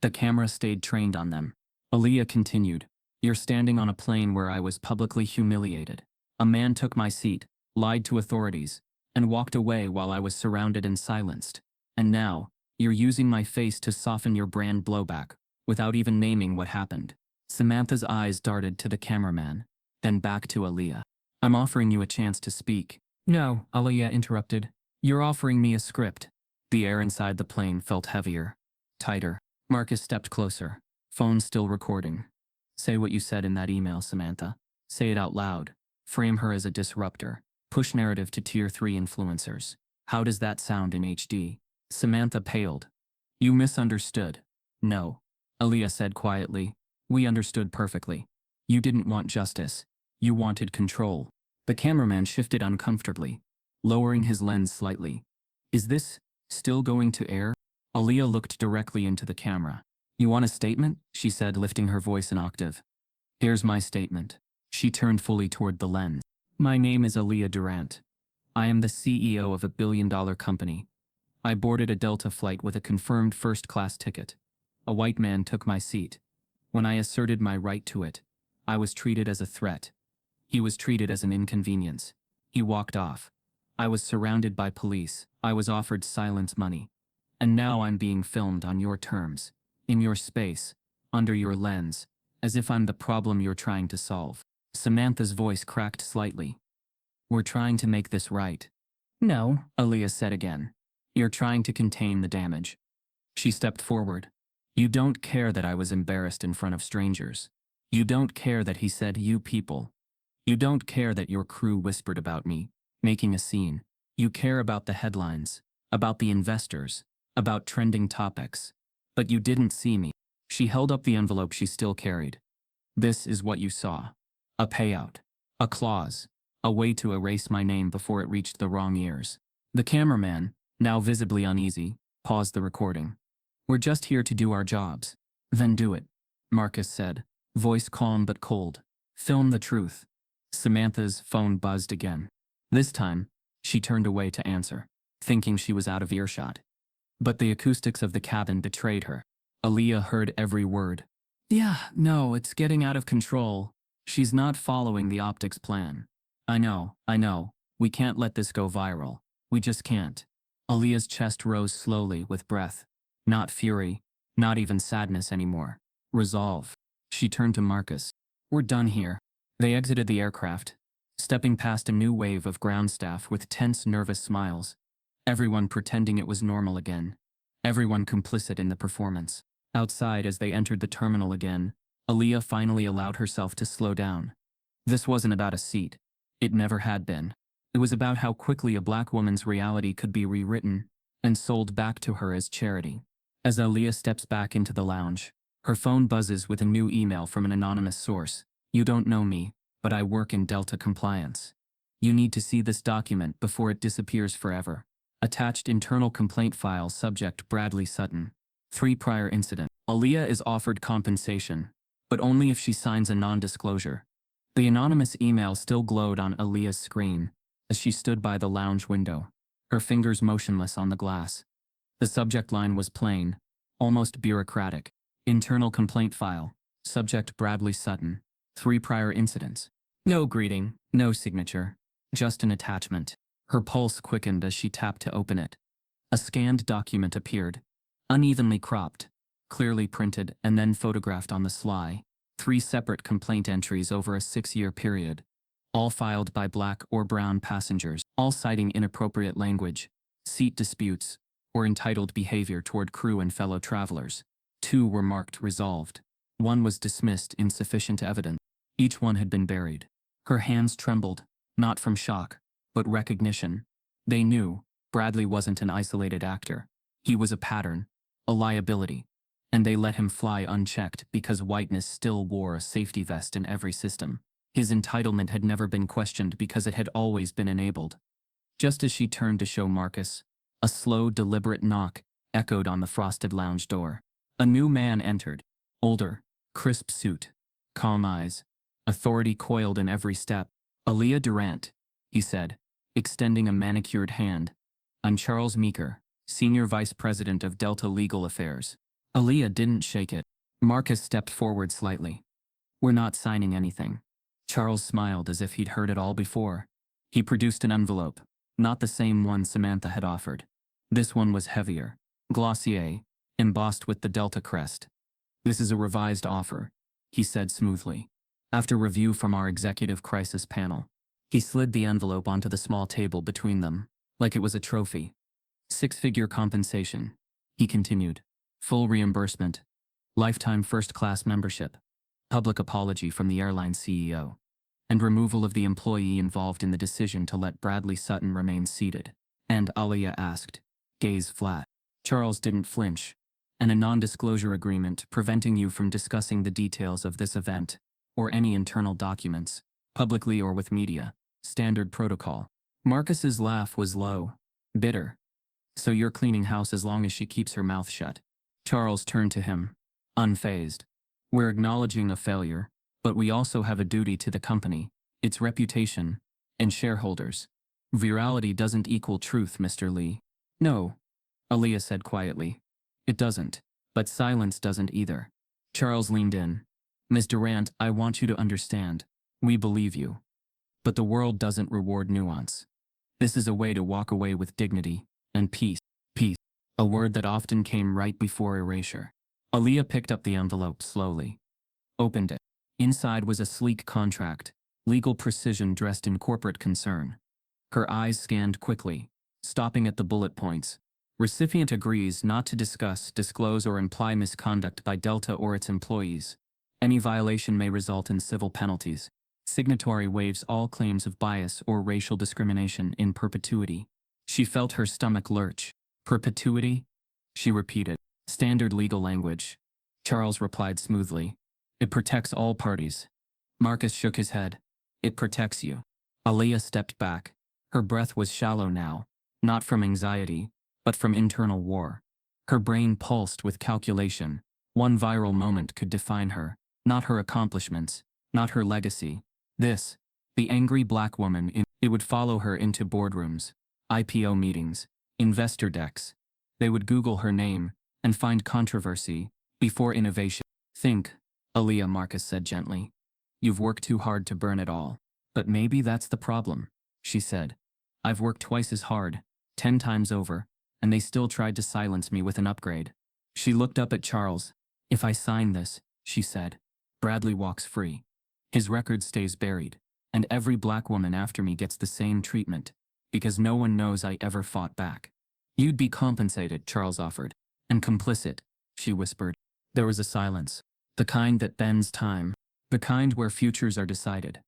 The camera stayed trained on them. Aaliyah continued. You're standing on a plane where I was publicly humiliated. A man took my seat, lied to authorities, and walked away while I was surrounded and silenced. And now, you're using my face to soften your brand blowback, without even naming what happened. Samantha's eyes darted to the cameraman, then back to Aaliyah. I'm offering you a chance to speak. No, Aaliyah interrupted. You're offering me a script. The air inside the plane felt heavier, tighter. Marcus stepped closer, phone still recording. Say what you said in that email, Samantha. Say it out loud. Frame her as a disruptor. Push narrative to tier 3 influencers. How does that sound in HD? Samantha paled. You misunderstood. No. Aaliyah said quietly. We understood perfectly. You didn't want justice. You wanted control. The cameraman shifted uncomfortably, lowering his lens slightly. Is this still going to air? Aaliyah looked directly into the camera. You want a statement? She said, lifting her voice an octave. Here's my statement. She turned fully toward the lens. My name is Aaliyah Durant. I am the CEO of a billion-dollar company. I boarded a Delta flight with a confirmed first-class ticket. A white man took my seat. When I asserted my right to it, I was treated as a threat. He was treated as an inconvenience. He walked off. I was surrounded by police. I was offered silence money. And now I'm being filmed on your terms, in your space, under your lens, As if I'm the problem you're trying to solve. Samantha's voice cracked slightly. We're trying to make this right. No, Aaliyah said again. You're trying to contain the damage. She stepped forward. You don't care that I was embarrassed in front of strangers. You don't care that he said you people. You don't care that your crew whispered about me, making a scene. You care about the headlines, about the investors, about trending topics. But you didn't see me. She held up the envelope she still carried. This is what you saw. A payout. A clause. A way to erase my name before it reached the wrong ears. The cameraman, now visibly uneasy, paused the recording. We're just here to do our jobs. Then do it, Marcus said, voice calm but cold. Film the truth. Samantha's phone buzzed again. This time, she turned away to answer, thinking she was out of earshot. But the acoustics of the cabin betrayed her. Aaliyah heard every word. Yeah, no, it's getting out of control. She's not following the optics plan. I know. We can't let this go viral. We just can't. Aaliyah's chest rose slowly with breath. Not fury, not even sadness anymore. Resolve. She turned to Marcus. We're done here. They exited the aircraft, stepping past a new wave of ground staff with tense, nervous smiles. Everyone pretending it was normal again. Everyone complicit in the performance. Outside, as they entered the terminal again, Aaliyah finally allowed herself to slow down. This wasn't about a seat. It never had been. It was about how quickly a black woman's reality could be rewritten and sold back to her as charity. As Aaliyah steps back into the lounge, her phone buzzes with a new email from an anonymous source. You don't know me, but I work in Delta compliance. You need to see this document before it disappears forever. Attached internal complaint file subject Bradley Sutton. 3 prior incident. Aaliyah is offered compensation, but only if she signs a non-disclosure. The anonymous email still glowed on Aaliyah's screen as she stood by the lounge window, her fingers motionless on the glass. The subject line was plain, almost bureaucratic. Internal complaint file. Subject Bradley Sutton. 3 prior incidents. No greeting, no signature, just an attachment. Her pulse quickened as she tapped to open it. A scanned document appeared, unevenly cropped, clearly printed and then photographed on the sly. 3 separate complaint entries over a 6-year period, all filed by black or brown passengers, all citing inappropriate language, seat disputes, or entitled behavior toward crew and fellow travelers. 2 were marked resolved. 1 was dismissed insufficient evidence. Each one had been buried. Her hands trembled, not from shock, but recognition. They knew Bradley wasn't an isolated actor. He was a pattern, a liability, and they let him fly unchecked because whiteness still wore a safety vest in every system. His entitlement had never been questioned because it had always been enabled. Just as she turned to show Marcus, a slow, deliberate knock echoed on the frosted lounge door. A new man entered, older, crisp suit, calm eyes, authority coiled in every step. Aaliyah Durant, he said, extending a manicured hand. I'm Charles Meeker, Senior Vice President of Delta Legal Affairs. Aaliyah didn't shake it. Marcus stepped forward slightly. We're not signing anything. Charles smiled as if he'd heard it all before. He produced an envelope, not the same one Samantha had offered. This one was heavier, glossier, embossed with the Delta crest. This is a revised offer, he said smoothly. After review from our executive crisis panel, he slid the envelope onto the small table between them, like it was a trophy. 6-figure compensation, he continued. Full reimbursement. Lifetime first-class membership. Public apology from the airline CEO. And removal of the employee involved in the decision to let Bradley Sutton remain seated. And Aaliyah asked, gaze flat. Charles didn't flinch. And a non-disclosure agreement preventing you from discussing the details of this event, or any internal documents, publicly or with media. Standard protocol. Marcus's laugh was low, bitter. So you're cleaning house as long as she keeps her mouth shut. Charles turned to him, unfazed. We're acknowledging a failure, but we also have a duty to the company, its reputation, and shareholders. Virality doesn't equal truth, Mr. Lee. No, Aaliyah said quietly. It doesn't, but silence doesn't either. Charles leaned in. Ms. Durant, I want you to understand. We believe you. But the world doesn't reward nuance. This is a way to walk away with dignity and peace. Peace. A word that often came right before erasure. Aaliyah picked up the envelope slowly. opened it. Inside was a sleek contract, legal precision dressed in corporate concern. Her eyes scanned quickly, stopping at the bullet points. Recipient agrees not to discuss, disclose, or imply misconduct by Delta or its employees. Any violation may result in civil penalties. Signatory waives all claims of bias or racial discrimination in perpetuity. She felt her stomach lurch. Perpetuity? She repeated. Standard legal language. Charles replied smoothly. It protects all parties. Marcus shook his head. It protects you. Aaliyah stepped back. Her breath was shallow now, not from anxiety, but from internal war. Her brain pulsed with calculation. One viral moment could define her, not her accomplishments, not her legacy. This, the angry black woman, it would follow her into boardrooms, IPO meetings, investor decks. They would Google her name and find controversy before innovation. Think, Aaliyah, Marcus said gently. You've worked too hard to burn it all. But maybe that's the problem, she said. I've worked twice as hard, 10 times over, and they still tried to silence me with an upgrade. She looked up at Charles. If I sign this, she said, Bradley walks free. His record stays buried, and every black woman after me gets the same treatment, because no one knows I ever fought back. You'd be compensated, Charles offered. And complicit, she whispered. There was a silence. The kind that bends time. The kind where futures are decided.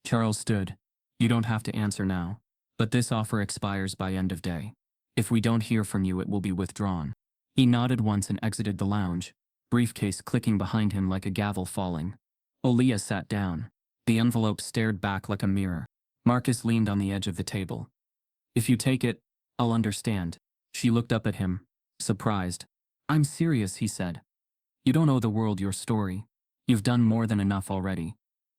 Charles stood. You don't have to answer now. But this offer expires by end of day. If we don't hear from you, it will be withdrawn. He nodded once and exited the lounge, briefcase clicking behind him like a gavel falling. Aaliyah sat down. The envelope stared back like a mirror. Marcus leaned on the edge of the table. If you take it, I'll understand. She looked up at him, surprised. I'm serious, he said. You don't owe the world your story. You've done more than enough already.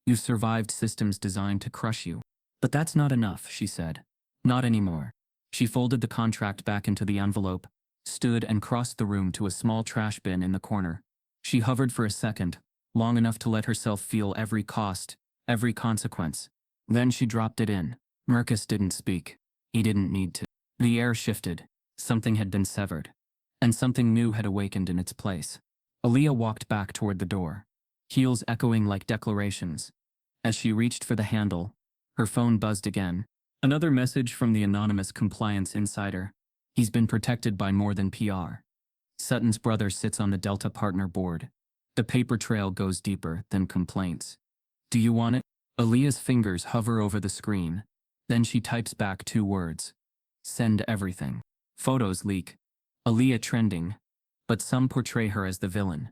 You've survived systems designed to crush you. But that's not enough, she said. Not anymore. She folded the contract back into the envelope, stood and crossed the room to a small trash bin in the corner. She hovered for a second, long enough to let herself feel every cost, every consequence. Then she dropped it in. Marcus didn't speak. He didn't need to. The air shifted. Something had been severed. And something new had awakened in its place. Aaliyah walked back toward the door, heels echoing like declarations. As she reached for the handle, her phone buzzed again. Another message from the anonymous compliance insider. He's been protected by more than PR. Sutton's brother sits on the Delta partner board. The paper trail goes deeper than complaints. Do you want it? Aaliyah's fingers hover over the screen. Then she types back 2 words. Send everything. Photos leak. Aaliyah trending. But some portray her as the villain.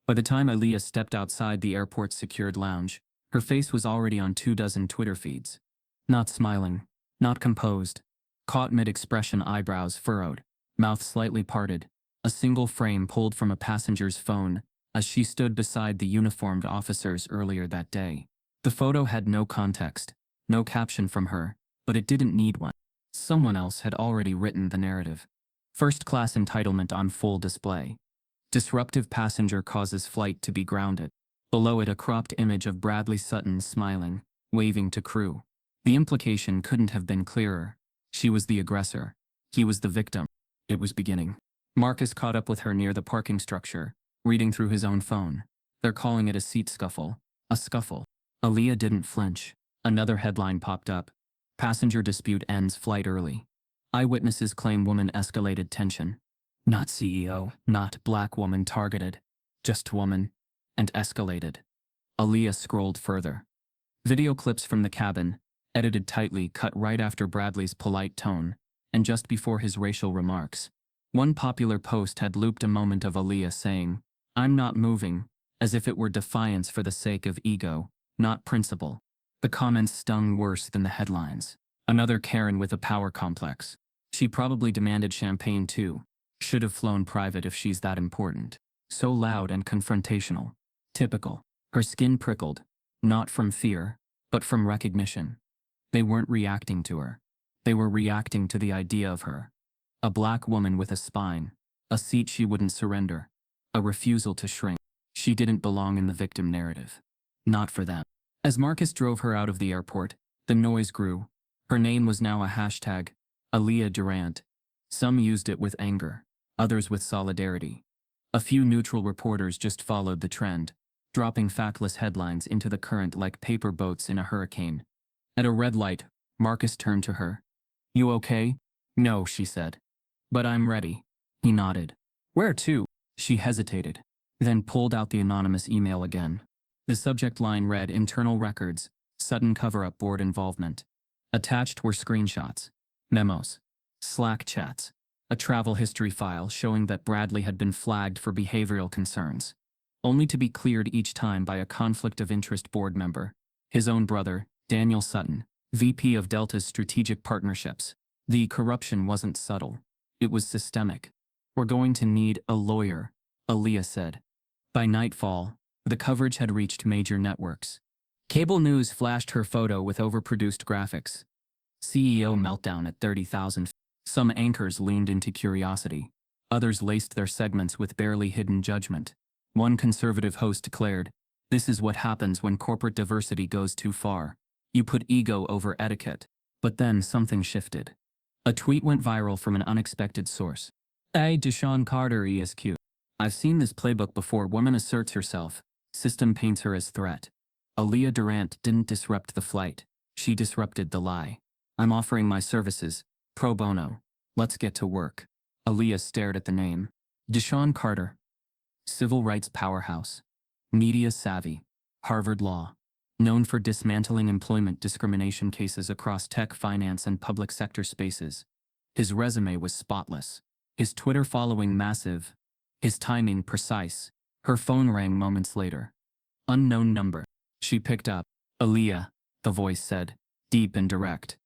By the time Aaliyah stepped outside the airport's secured lounge, her face was already on 24 Twitter feeds. Not smiling. Not composed. Caught mid-expression, eyebrows furrowed, mouth slightly parted, a single frame pulled from a passenger's phone as she stood beside the uniformed officers earlier that day. The photo had no context, no caption from her, but it didn't need one. Someone else had already written the narrative. First-class entitlement on full display. Disruptive passenger causes flight to be grounded. Below it, a cropped image of Bradley Sutton smiling, waving to crew. The implication couldn't have been clearer. She was the aggressor. He was the victim. It was beginning. Marcus caught up with her near the parking structure, reading through his own phone. They're calling it a seat scuffle. A scuffle. Aaliyah didn't flinch. Another headline popped up. Passenger dispute ends flight early. Eyewitnesses claim woman escalated tension. Not CEO, not black woman targeted. Just woman. And escalated. Aaliyah scrolled further. Video clips from the cabin, edited tightly, cut right after Bradley's polite tone, and just before his racial remarks. One popular post had looped a moment of Aaliyah saying, I'm not moving, as if it were defiance for the sake of ego, not principle. The comments stung worse than the headlines. Another Karen with a power complex. She probably demanded champagne too. Should have flown private if she's that important. So loud and confrontational. Typical. Her skin prickled, not from fear, but from recognition. They weren't reacting to her. They were reacting to the idea of her. A black woman with a spine, a seat she wouldn't surrender, a refusal to shrink. She didn't belong in the victim narrative. Not for them. As Marcus drove her out of the airport, the noise grew. Her name was now a hashtag, Aaliyah Durant. Some used it with anger, others with solidarity. A few neutral reporters just followed the trend. dropping factless headlines into the current like paper boats in a hurricane. At a red light, Marcus turned to her. "You okay?" "No," she said. "But I'm ready." He nodded. "Where to?" She hesitated, then pulled out the anonymous email again. The subject line read Internal Records, Sudden Cover-Up Board Involvement. Attached were screenshots, memos, Slack chats, a travel history file showing that Bradley had been flagged for behavioral concerns, only to be cleared each time by a conflict of interest board member, his own brother, Daniel Sutton, VP of Delta's Strategic Partnerships. The corruption wasn't subtle. It was systemic. "We're going to need a lawyer," Aaliyah said. By nightfall, the coverage had reached major networks. Cable news flashed her photo with overproduced graphics. CEO meltdown at 30,000. Some anchors leaned into curiosity. Others laced their segments with barely hidden judgment. One conservative host declared, "This is what happens when corporate diversity goes too far. You put ego over etiquette." But then something shifted. A tweet went viral from an unexpected source. "Hey, Deshaun Carter ESQ. I've seen this playbook before. Woman asserts herself. System paints her as threat." Aaliyah Durant didn't disrupt the flight. She disrupted the lie. "I'm offering my services, pro bono. Let's get to work." Aaliyah stared at the name. Deshaun Carter. Civil rights powerhouse. Media savvy. Harvard Law. Known for dismantling employment discrimination cases across tech, finance, and public sector spaces. His resume was spotless. His Twitter following massive. His timing precise. Her phone rang moments later. Unknown number. She picked up. "Aaliyah," the voice said, deep and direct.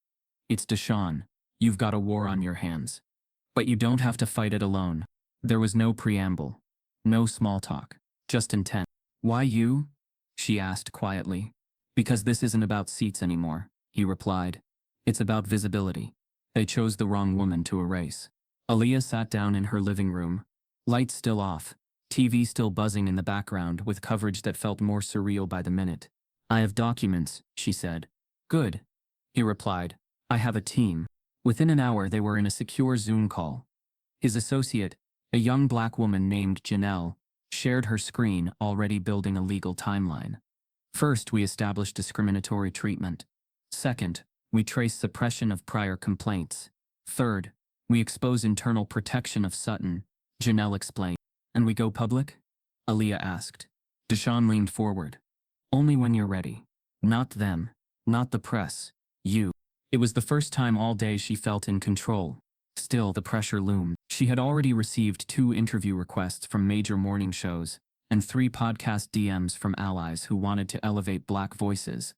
"It's Deshaun. You've got a war on your hands. But you don't have to fight it alone." There was no preamble. No small talk. Just intent. "Why you?" she asked quietly. "Because this isn't about seats anymore," he replied. "It's about visibility. They chose the wrong woman to erase." Aaliyah sat down in her living room. Lights still off. TV still buzzing in the background with coverage that felt more surreal by the minute. "I have documents," she said. "Good," he replied. "I have a team." Within an hour they were in a secure Zoom call. His associate, a young black woman named Janelle, shared her screen, already building a legal timeline. "First, we establish discriminatory treatment. Second, we trace suppression of prior complaints. Third, we expose internal protection of Sutton," Janelle explained. "And we go public?" Aaliyah asked. Deshaun leaned forward. "Only when you're ready. Not them. Not the press. You." It was the first time all day she felt in control. Still, the pressure loomed. She had already received 2 interview requests from major morning shows, and 3 podcast DMs from allies who wanted to elevate black voices.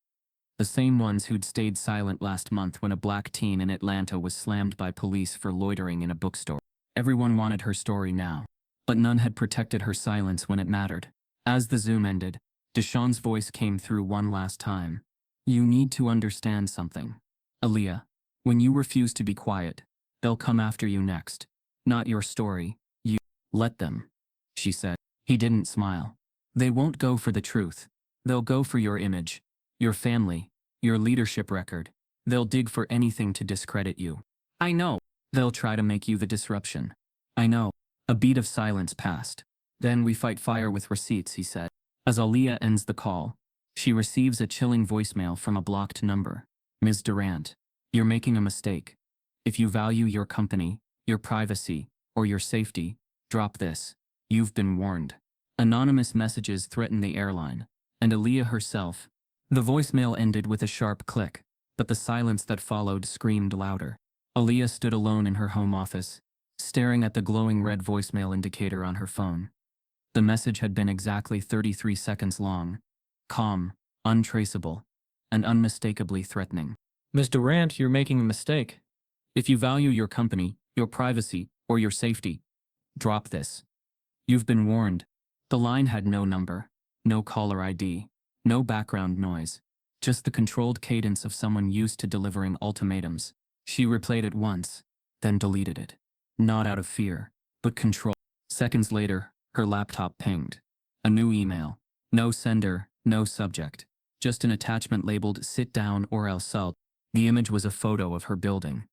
The same ones who'd stayed silent last month when a black teen in Atlanta was slammed by police for loitering in a bookstore. Everyone wanted her story now, but none had protected her silence when it mattered. As the Zoom ended, Deshaun's voice came through one last time. "You need to understand something, Aaliyah. When you refuse to be quiet, they'll come after you next. Not your story. You let them," she said. He didn't smile. "They won't go for the truth. They'll go for your image, your family, your leadership record. They'll dig for anything to discredit you. I know. They'll try to make you the disruption. I know." A beat of silence passed. "Then we fight fire with receipts," he said. As Aaliyah ends the call, she receives a chilling voicemail from a blocked number. "Ms. Durant, you're making a mistake. If you value your company, your privacy, or your safety, drop this. You've been warned." Anonymous messages threaten the airline, and Aaliyah herself. The voicemail ended with a sharp click, but the silence that followed screamed louder. Aaliyah stood alone in her home office, staring at the glowing red voicemail indicator on her phone. The message had been exactly 33 seconds long, calm, untraceable, and unmistakably threatening. "Ms. Durant, you're making a mistake. If you value your company, your privacy, or your safety, drop this. You've been warned." The line had no number, no caller ID, no background noise, just the controlled cadence of someone used to delivering ultimatums. She replayed it once, then deleted it. Not out of fear, but control. Seconds later, her laptop pinged. A new email. No sender, no subject. Just an attachment labeled "Sit down or else I'll." The image was a photo of her building,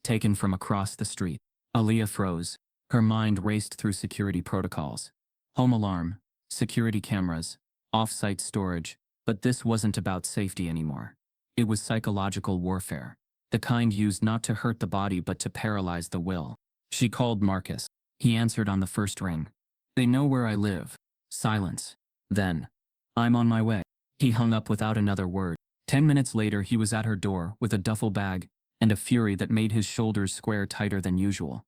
taken from across the street. Aaliyah froze. Her mind raced through security protocols. Home alarm, security cameras, off-site storage, but this wasn't about safety anymore. It was psychological warfare, the kind used not to hurt the body but to paralyze the will. She called Marcus. He answered on the first ring. They know where I live. Silence. Then, I'm on my way. He hung up without another word. 10 minutes later he was at her door with a duffel bag and a fury that made his shoulders square tighter than usual.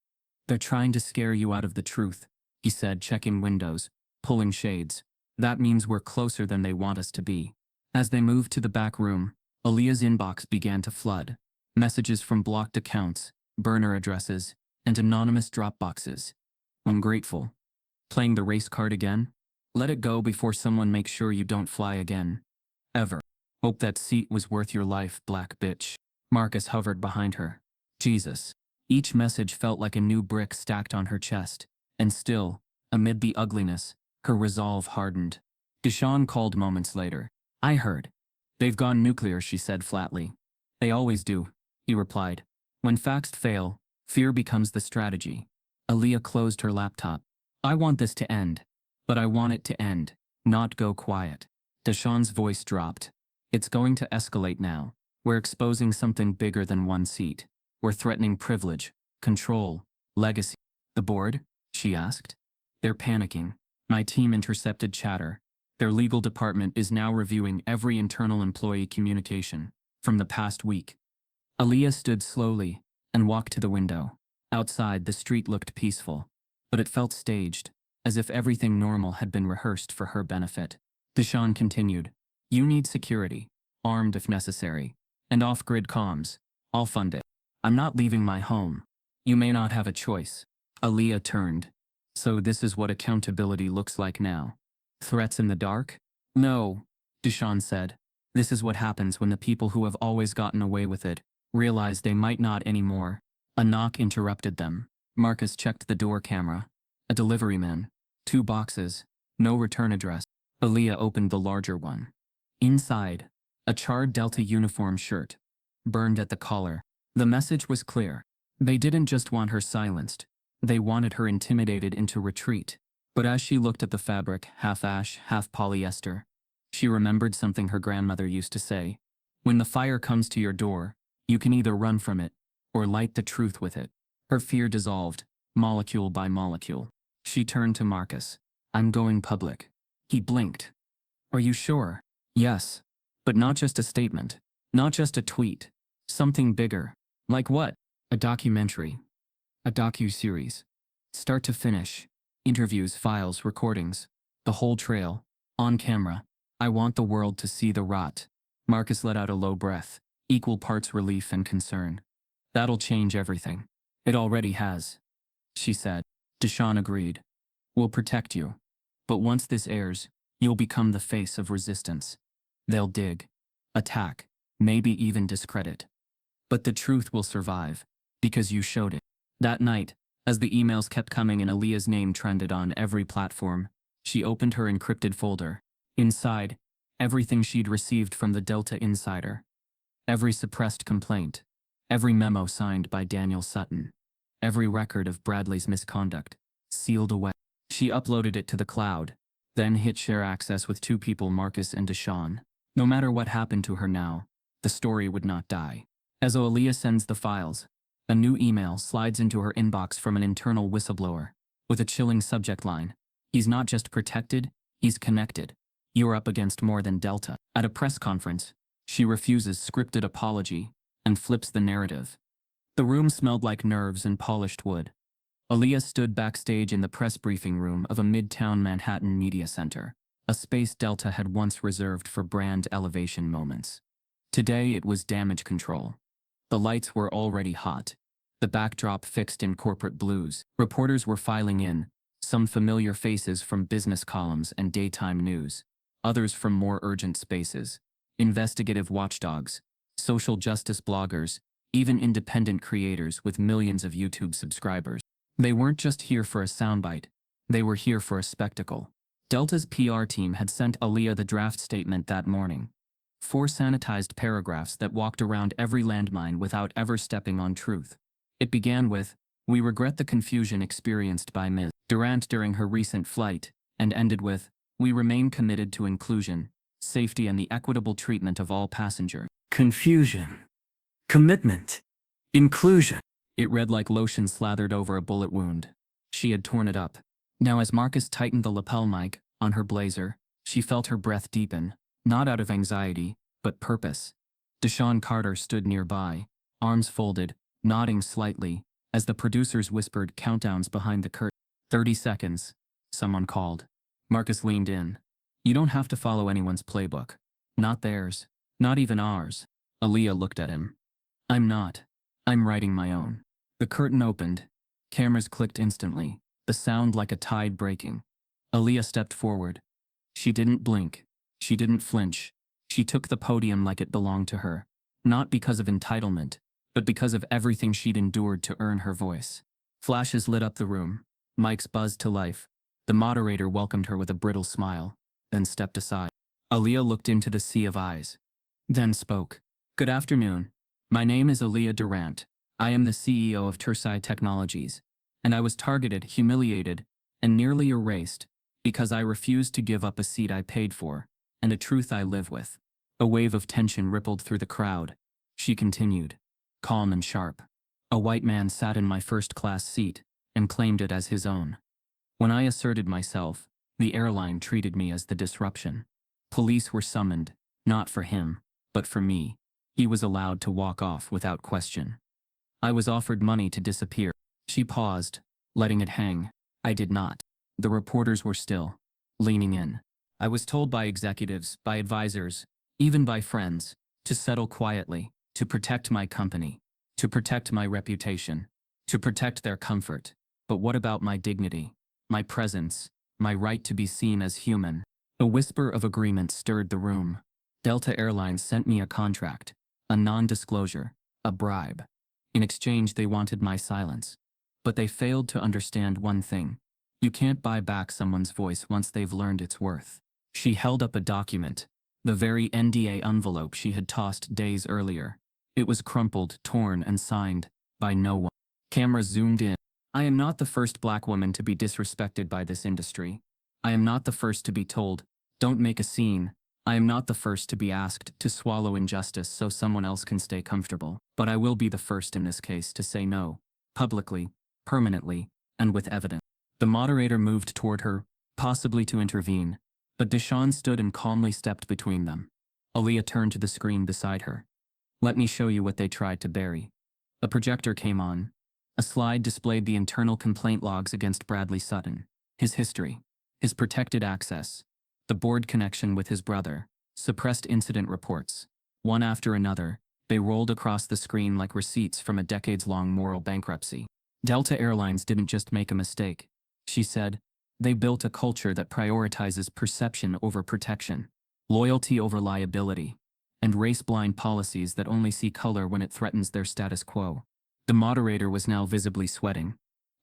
They're trying to scare you out of the truth, he said, checking windows, pulling shades. That means we're closer than they want us to be. As they moved to the back room, Aaliyah's inbox began to flood. Messages from blocked accounts, burner addresses, and anonymous Dropboxes. Ungrateful. Playing the race card again? Let it go before someone makes sure you don't fly again. Ever. Hope that seat was worth your life, black bitch. Marcus hovered behind her. Jesus. Each message felt like a new brick stacked on her chest. And still, amid the ugliness, her resolve hardened. Deshawn called moments later. I heard. They've gone nuclear, she said flatly. They always do, he replied. When facts fail, fear becomes the strategy. Aaliyah closed her laptop. I want this to end. But I want it to end, not go quiet. Deshawn's voice dropped. It's going to escalate now. We're exposing something bigger than one seat. We're threatening privilege, control, legacy. The board? She asked. They're panicking. My team intercepted chatter. Their legal department is now reviewing every internal employee communication from the past week. Aaliyah stood slowly and walked to the window. Outside, the street looked peaceful, but it felt staged, as if everything normal had been rehearsed for her benefit. Deshawn continued. You need security, armed if necessary, and off-grid comms. I'll fund it. I'm not leaving my home. You may not have a choice. Aaliyah turned. So this is what accountability looks like now. Threats in the dark? No, Deshawn said. This is what happens when the people who have always gotten away with it realize they might not anymore. A knock interrupted them. Marcus checked the door camera. A delivery man. 2 boxes. No return address. Aaliyah opened the larger one. Inside, a charred Delta uniform shirt, burned at the collar. The message was clear. They didn't just want her silenced. They wanted her intimidated into retreat. But as she looked at the fabric, half ash, half polyester, she remembered something her grandmother used to say. When the fire comes to your door, you can either run from it or light the truth with it. Her fear dissolved, molecule by molecule. She turned to Marcus. I'm going public. He blinked. Are you sure? Yes. But not just a statement. Not just a tweet. Something bigger. Like what? A documentary. A docu-series. Start to finish. Interviews, files, recordings. The whole trail. On camera. I want the world to see the rot. Marcus let out a low breath, equal parts relief and concern. That'll change everything. It already has. She said. Deshawn agreed. We'll protect you. But once this airs, you'll become the face of resistance. They'll dig, attack, maybe even discredit. But the truth will survive, because you showed it. That night, as the emails kept coming and Aaliyah's name trended on every platform, she opened her encrypted folder. Inside, everything she'd received from the Delta Insider. Every suppressed complaint. Every memo signed by Daniel Sutton. Every record of Bradley's misconduct. Sealed away. She uploaded it to the cloud, then hit share access with 2 people, Marcus and Deshawn. No matter what happened to her now, the story would not die. As Aaliyah sends the files, a new email slides into her inbox from an internal whistleblower, with a chilling subject line. He's not just protected, he's connected. You're up against more than Delta. At a press conference, she refuses scripted apology and flips the narrative. The room smelled like nerves and polished wood. Aaliyah stood backstage in the press briefing room of a midtown Manhattan media center, a space Delta had once reserved for brand elevation moments. Today it was damage control. The lights were already hot, the backdrop fixed in corporate blues. Reporters were filing in, some familiar faces from business columns and daytime news, others from more urgent spaces, investigative watchdogs, social justice bloggers, even independent creators with millions of YouTube subscribers. They weren't just here for a soundbite, they were here for a spectacle. Delta's PR team had sent Aaliyah the draft statement that morning. 4 sanitized paragraphs that walked around every landmine without ever stepping on truth. It began with, "We regret the confusion experienced by Ms. Durant during her recent flight," and ended with, We remain committed to inclusion, safety, and the equitable treatment of all passengers. Confusion. Commitment. Inclusion. It read like lotion slathered over a bullet wound. She had torn it up. Now as Marcus tightened the lapel mic on her blazer, she felt her breath deepen, not out of anxiety, but purpose. Deshaun Carter stood nearby, arms folded, nodding slightly, as the producers whispered countdowns behind the curtain. 30 seconds, someone called. Marcus leaned in. You don't have to follow anyone's playbook. Not theirs. Not even ours. Aaliyah looked at him. I'm not. I'm writing my own. The curtain opened. Cameras clicked instantly, the sound like a tide breaking. Aaliyah stepped forward. She didn't blink. She didn't flinch. She took the podium like it belonged to her. Not because of entitlement, but because of everything she'd endured to earn her voice. Flashes lit up the room. Mics buzzed to life. The moderator welcomed her with a brittle smile, then stepped aside. Aaliyah looked into the sea of eyes. Then spoke. Good afternoon. My name is Aaliyah Durant. I am the CEO of Tursai Technologies, and I was targeted, humiliated, and nearly erased because I refused to give up a seat I paid for and a truth I live with. A wave of tension rippled through the crowd. She continued, calm and sharp. A white man sat in my first-class seat and claimed it as his own. When I asserted myself, the airline treated me as the disruption. Police were summoned, not for him, but for me. He was allowed to walk off without question. I was offered money to disappear. She paused, letting it hang. I did not. The reporters were still, leaning in. I was told by executives, by advisors, even by friends, to settle quietly, to protect my company, to protect my reputation, to protect their comfort. But what about my dignity, my presence, my right to be seen as human? A whisper of agreement stirred the room. Delta Airlines sent me a contract, a non-disclosure, a bribe. In exchange, they wanted my silence. But they failed to understand one thing. You can't buy back someone's voice once they've learned its worth. She held up a document, the very NDA envelope she had tossed days earlier. It was crumpled, torn, and signed by no one. Cameras zoomed in. I am not the first black woman to be disrespected by this industry. I am not the first to be told, don't make a scene. I am not the first to be asked to swallow injustice so someone else can stay comfortable. But I will be the first in this case to say no, publicly, permanently, and with evidence. The moderator moved toward her, possibly to intervene, but Deshaun stood and calmly stepped between them. Aaliyah turned to the screen beside her. Let me show you what they tried to bury. A projector came on. A slide displayed the internal complaint logs against Bradley Sutton, his history, his protected access, the board connection with his brother, suppressed incident reports. One after another, they rolled across the screen like receipts from a decades-long moral bankruptcy. Delta Airlines didn't just make a mistake, she said. They built a culture that prioritizes perception over protection, loyalty over liability, and race-blind policies that only see color when it threatens their status quo. The moderator was now visibly sweating.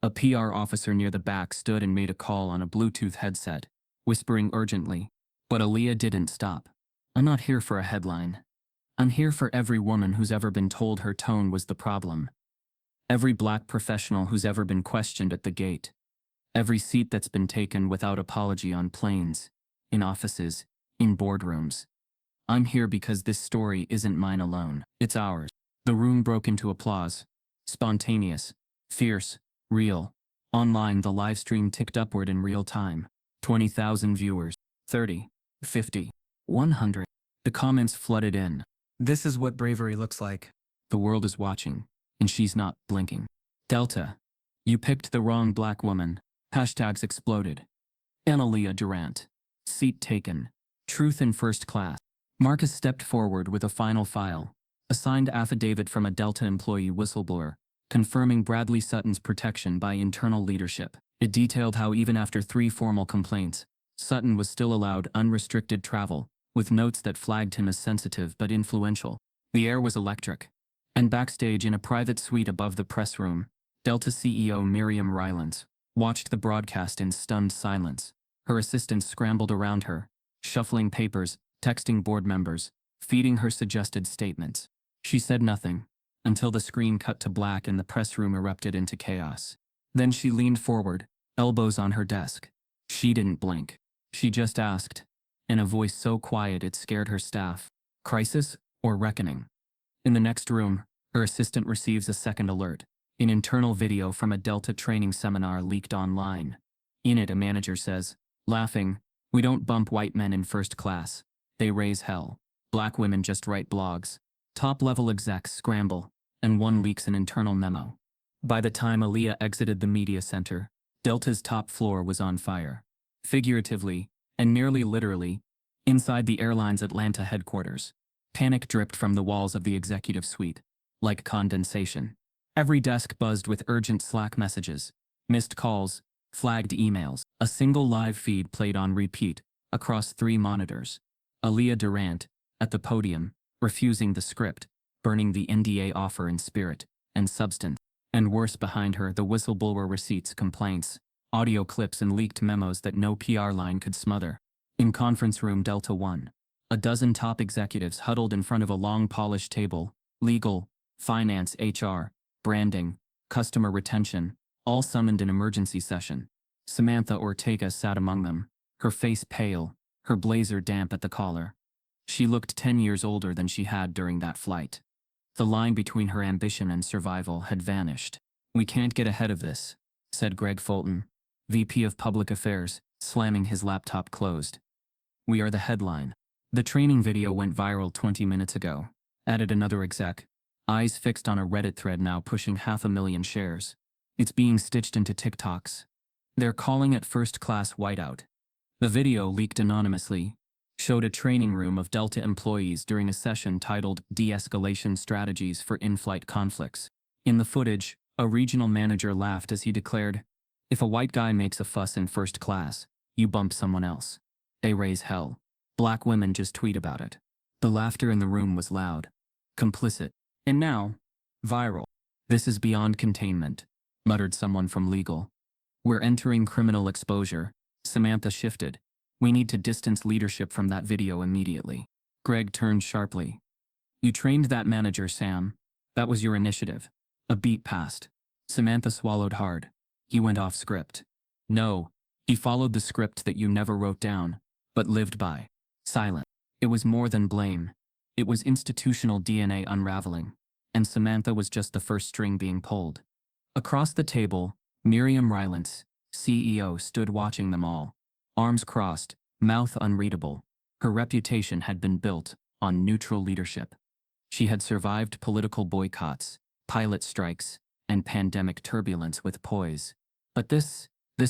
A PR officer near the back stood and made a call on a Bluetooth headset, whispering urgently. But Aaliyah didn't stop. I'm not here for a headline. I'm here for every woman who's ever been told her tone was the problem. Every black professional who's ever been questioned at the gate. Every seat that's been taken without apology on planes, in offices, in boardrooms. I'm here because this story isn't mine alone. It's ours. The room broke into applause. Spontaneous, fierce, real. Online, the live stream ticked upward in real time. 20,000 viewers. 30, 50, 100. The comments flooded in. This is what bravery looks like. The world is watching, and she's not blinking. Delta. You picked the wrong black woman. Hashtags exploded. Aaliyah Durant. Seat taken. Truth in first class. Marcus stepped forward with a final file. A signed affidavit from a Delta employee whistleblower, confirming Bradley Sutton's protection by internal leadership. It detailed how even after 3 formal complaints, Sutton was still allowed unrestricted travel, with notes that flagged him as sensitive but influential. The air was electric. And backstage in a private suite above the press room, Delta CEO Miriam Rylance watched the broadcast in stunned silence. Her assistants scrambled around her, shuffling papers, texting board members, feeding her suggested statements. She said nothing, until the screen cut to black and the press room erupted into chaos. Then she leaned forward, elbows on her desk. She didn't blink. She just asked, in a voice so quiet it scared her staff. Crisis or reckoning? In the next room, her assistant receives a second alert. An internal video from a Delta training seminar leaked online. In it, a manager says, laughing, "We don't bump white men in first class. They raise hell. Black women just write blogs." Top-level execs scramble, and one leaks an internal memo. By the time Aaliyah exited the media center, Delta's top floor was on fire. Figuratively, and nearly literally, inside the airline's Atlanta headquarters. Panic dripped from the walls of the executive suite, like condensation. Every desk buzzed with urgent Slack messages, missed calls, flagged emails. A single live feed played on repeat, across 3 monitors. Aaliyah Durant, at the podium, refusing the script, burning the NDA offer in spirit and substance. And worse, behind her, the whistleblower receipts, complaints, audio clips and leaked memos that no PR line could smother. In conference room Delta 1, a dozen top executives huddled in front of a long polished table, legal, finance, HR, branding, customer retention, all summoned an emergency session. Samantha Ortega sat among them, her face pale, her blazer damp at the collar. She looked 10 years older than she had during that flight. The line between her ambition and survival had vanished. "We can't get ahead of this," said Greg Fulton, VP of Public Affairs, slamming his laptop closed. "We are the headline." "The training video went viral 20 minutes ago," added another exec, eyes fixed on a Reddit thread now pushing 500,000 shares. "It's being stitched into TikToks. They're calling it first-class whiteout." The video, leaked anonymously, showed a training room of Delta employees during a session titled De-Escalation Strategies for In-Flight Conflicts. In the footage, a regional manager laughed as he declared, "If a white guy makes a fuss in first class, you bump someone else. They raise hell. Black women just tweet about it." The laughter in the room was loud, complicit, and now, viral. "This is beyond containment," muttered someone from legal. "We're entering criminal exposure." Samantha shifted. "We need to distance leadership from that video immediately." Greg turned sharply. "You trained that manager, Sam. That was your initiative." A beat passed. Samantha swallowed hard. "He went off script." "No. He followed the script that you never wrote down, but lived by." Silent. It was more than blame. It was institutional DNA unraveling. And Samantha was just the first string being pulled. Across the table, Miriam Rylance, CEO, stood watching them all. Arms crossed, mouth unreadable. Her reputation had been built on neutral leadership. She had survived political boycotts, pilot strikes, and pandemic turbulence with poise. But this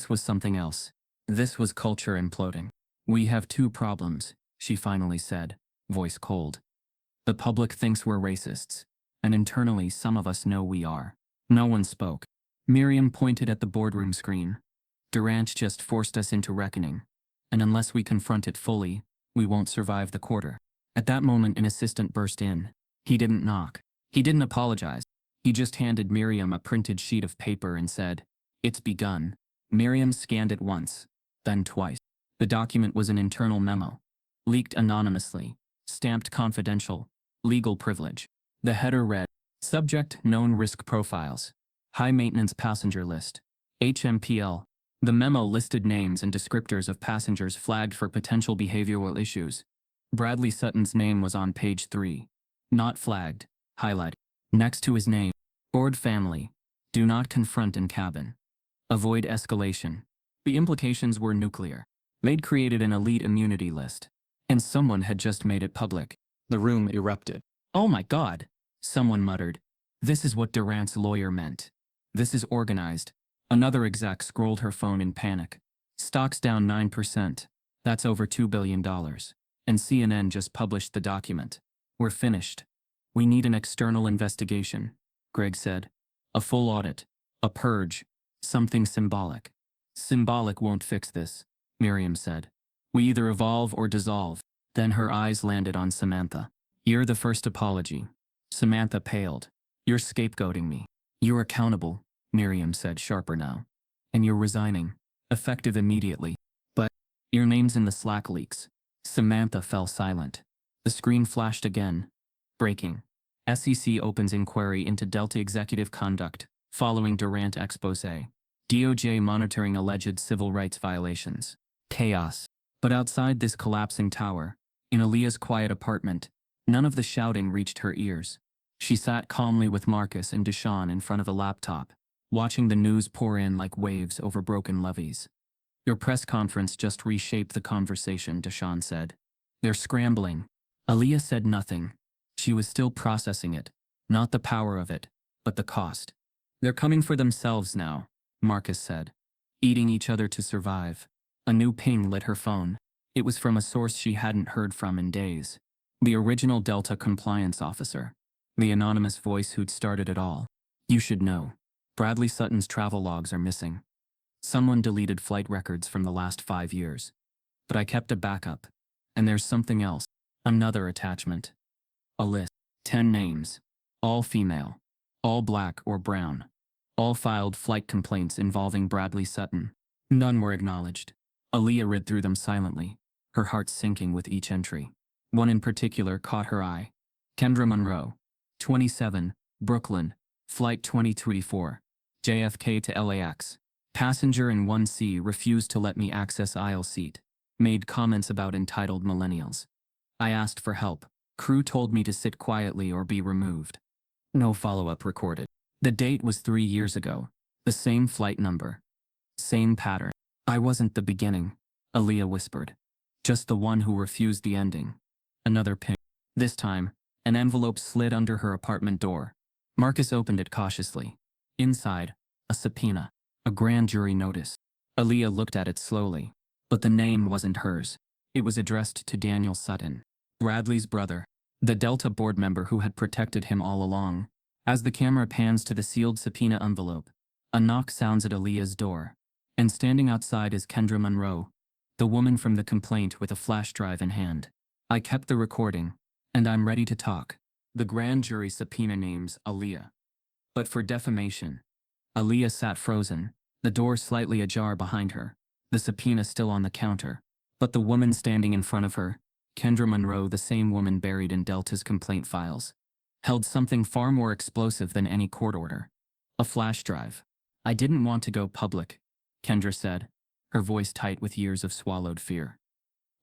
was something else. This was culture imploding. "We have 2 problems," she finally said, voice cold. "The public thinks we're racists, and internally some of us know we are." No one spoke. Miriam pointed at the boardroom screen. "Durant just forced us into reckoning, and unless we confront it fully, we won't survive the quarter." At that moment, an assistant burst in. He didn't knock. He didn't apologize. He just handed Miriam a printed sheet of paper and said, "It's begun." Miriam scanned it once, then twice. The document was an internal memo, leaked anonymously, stamped confidential, legal privilege. The header read, "Subject: Known Risk Profiles. High Maintenance Passenger List. HMPL." The memo listed names and descriptors of passengers flagged for potential behavioral issues. Bradley Sutton's name was on page 3. Not flagged, highlighted. Next to his name, Board Family. Do not confront in cabin. Avoid escalation. The implications were nuclear. They'd created an elite immunity list. And someone had just made it public. The room erupted. "Oh my God," someone muttered. "This is what Durant's lawyer meant. This is organized." Another exec scrolled her phone in panic. "Stocks down 9%. That's over $2 billion. And CNN just published the document. We're finished. We need an external investigation," Greg said. "A full audit. A purge. Something symbolic." "Symbolic won't fix this," Miriam said. "We either evolve or dissolve." Then her eyes landed on Samantha. "You're the first apology." Samantha paled. "You're scapegoating me." "You're accountable," Miriam said, sharper now. "And you're resigning. Effective immediately." "But your name's in the Slack leaks." Samantha fell silent. The screen flashed again. Breaking. SEC opens inquiry into Delta executive conduct following Durant expose. DOJ monitoring alleged civil rights violations. Chaos. But outside this collapsing tower, in Aaliyah's quiet apartment, none of the shouting reached her ears. She sat calmly with Marcus and Deshawn in front of a laptop, watching the news pour in like waves over broken levees. Your press conference just reshaped the conversation, Deshawn said. They're scrambling. Aaliyah said nothing. She was still processing it, not the power of it, but the cost. They're coming for themselves now, Marcus said. Eating each other to survive. A new ping lit her phone. It was from a source she hadn't heard from in days. The original Delta compliance officer. The anonymous voice who'd started it all. You should know. Bradley Sutton's travel logs are missing. Someone deleted flight records from the last 5 years. But I kept a backup. And there's something else. Another attachment. A list. 10 names. All female. All black or brown. All filed flight complaints involving Bradley Sutton. None were acknowledged. Aaliyah read through them silently, her heart sinking with each entry. One in particular caught her eye. Kendra Monroe. 27, Brooklyn. Flight 2024. JFK to LAX. Passenger in 1C refused to let me access aisle seat. Made comments about entitled millennials. I asked for help. Crew told me to sit quietly or be removed. No follow-up recorded. The date was 3 years ago. The same flight number. Same pattern. I wasn't the beginning, Aaliyah whispered. Just the one who refused the ending. Another ping. This time, an envelope slid under her apartment door. Marcus opened it cautiously. Inside, a subpoena. A grand jury notice. Aaliyah looked at it slowly. But the name wasn't hers. It was addressed to Daniel Sutton, Bradley's brother, the Delta board member who had protected him all along. As the camera pans to the sealed subpoena envelope, a knock sounds at Aaliyah's door. And standing outside is Kendra Monroe, the woman from the complaint with a flash drive in hand. I kept the recording, and I'm ready to talk. The grand jury subpoena names Aaliyah. But for defamation. Aaliyah sat frozen, the door slightly ajar behind her, the subpoena still on the counter. But the woman standing in front of her, Kendra Monroe, the same woman buried in Delta's complaint files, held something far more explosive than any court order. A flash drive. I didn't want to go public, Kendra said, her voice tight with years of swallowed fear.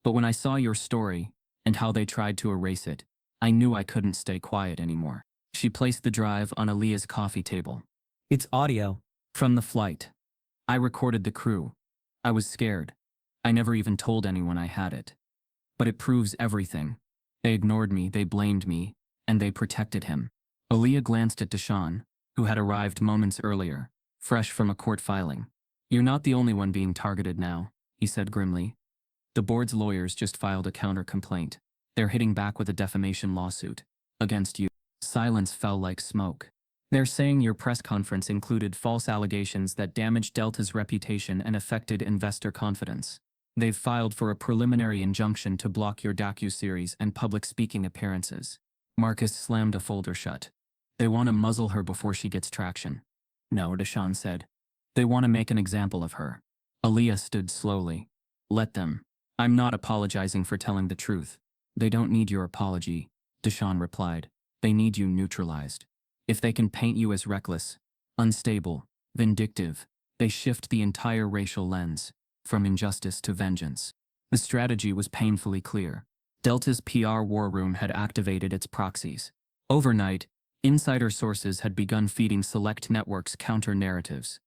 But when I saw your story, and how they tried to erase it, I knew I couldn't stay quiet anymore. She placed the drive on Aaliyah's coffee table. It's audio. From the flight. I recorded the crew. I was scared. I never even told anyone I had it. But it proves everything. They ignored me, they blamed me, and they protected him. Aaliyah glanced at Deshawn, who had arrived moments earlier, fresh from a court filing. You're not the only one being targeted now, he said grimly. The board's lawyers just filed a counter-complaint. They're hitting back with a defamation lawsuit. Against you. Silence fell like smoke. They're saying your press conference included false allegations that damaged Delta's reputation and affected investor confidence. They've filed for a preliminary injunction to block your docuseries and public speaking appearances. Marcus slammed a folder shut. They want to muzzle her before she gets traction. No, Deshawn said. They want to make an example of her. Aaliyah stood slowly. Let them. I'm not apologizing for telling the truth. They don't need your apology, Deshawn replied. They need you neutralized. If they can paint you as reckless, unstable, vindictive, they shift the entire racial lens, from injustice to vengeance. The strategy was painfully clear. Delta's PR war room had activated its proxies. Overnight, insider sources had begun feeding select networks counter-narratives.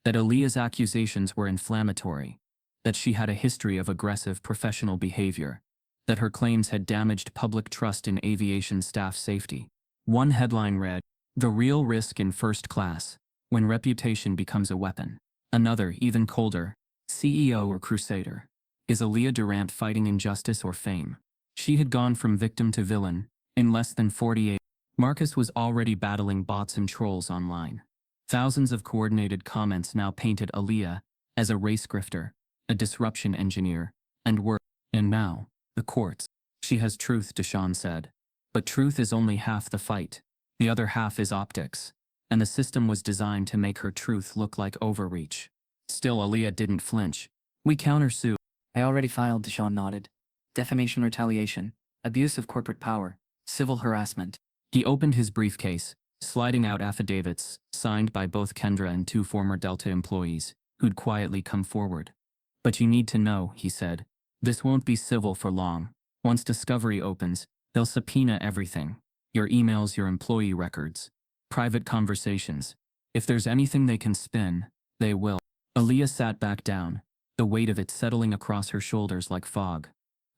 That Aaliyah's accusations were inflammatory. That she had a history of aggressive professional behavior. That her claims had damaged public trust in aviation staff safety. One headline read, "The real risk in first class, when reputation becomes a weapon." Another, even colder, CEO or crusader. Is Aaliyah Durant fighting injustice or fame? She had gone from victim to villain, in less than 48. Marcus was already battling bots and trolls online. Thousands of coordinated comments now painted Aaliyah as a race grifter, a disruption engineer, and worse. And now, the courts. She has truth, Deshawn said. But truth is only half the fight. The other half is optics. And the system was designed to make her truth look like overreach. Still, Aaliyah didn't flinch. We countersue. I already filed, Deshawn nodded. Defamation, retaliation, abuse of corporate power, civil harassment. He opened his briefcase, sliding out affidavits, signed by both Kendra and 2 former Delta employees, who'd quietly come forward. But you need to know, he said, This won't be civil for long. Once discovery opens, they'll subpoena everything. Your emails, your employee records, private conversations. If there's anything they can spin, they will. Aaliyah sat back down, the weight of it settling across her shoulders like fog.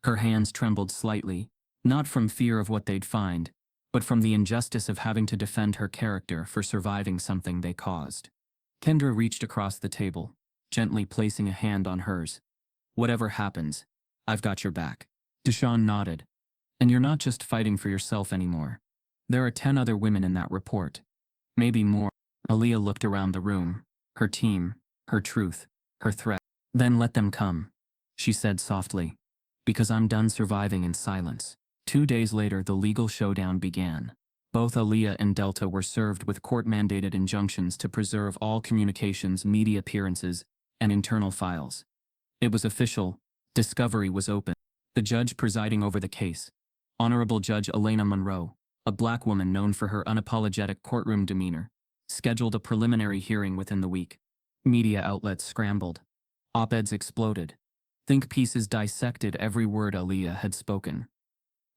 Her hands trembled slightly, not from fear of what they'd find, but from the injustice of having to defend her character for surviving something they caused. Kendra reached across the table, gently placing a hand on hers. Whatever happens, I've got your back. Deshawn nodded. And you're not just fighting for yourself anymore. There are 10 other women in that report. Maybe more. Aaliyah looked around the room. Her team, her truth, her threat. Then let them come, she said softly. Because I'm done surviving in silence. 2 days later, the legal showdown began. Both Aaliyah and Delta were served with court-mandated injunctions to preserve all communications, media appearances, and internal files. It was official. Discovery was open. The judge presiding over the case, Honorable Judge Elena Monroe, a black woman known for her unapologetic courtroom demeanor, scheduled a preliminary hearing within the week. Media outlets scrambled. Op-eds exploded. Think pieces dissected every word Aaliyah had spoken.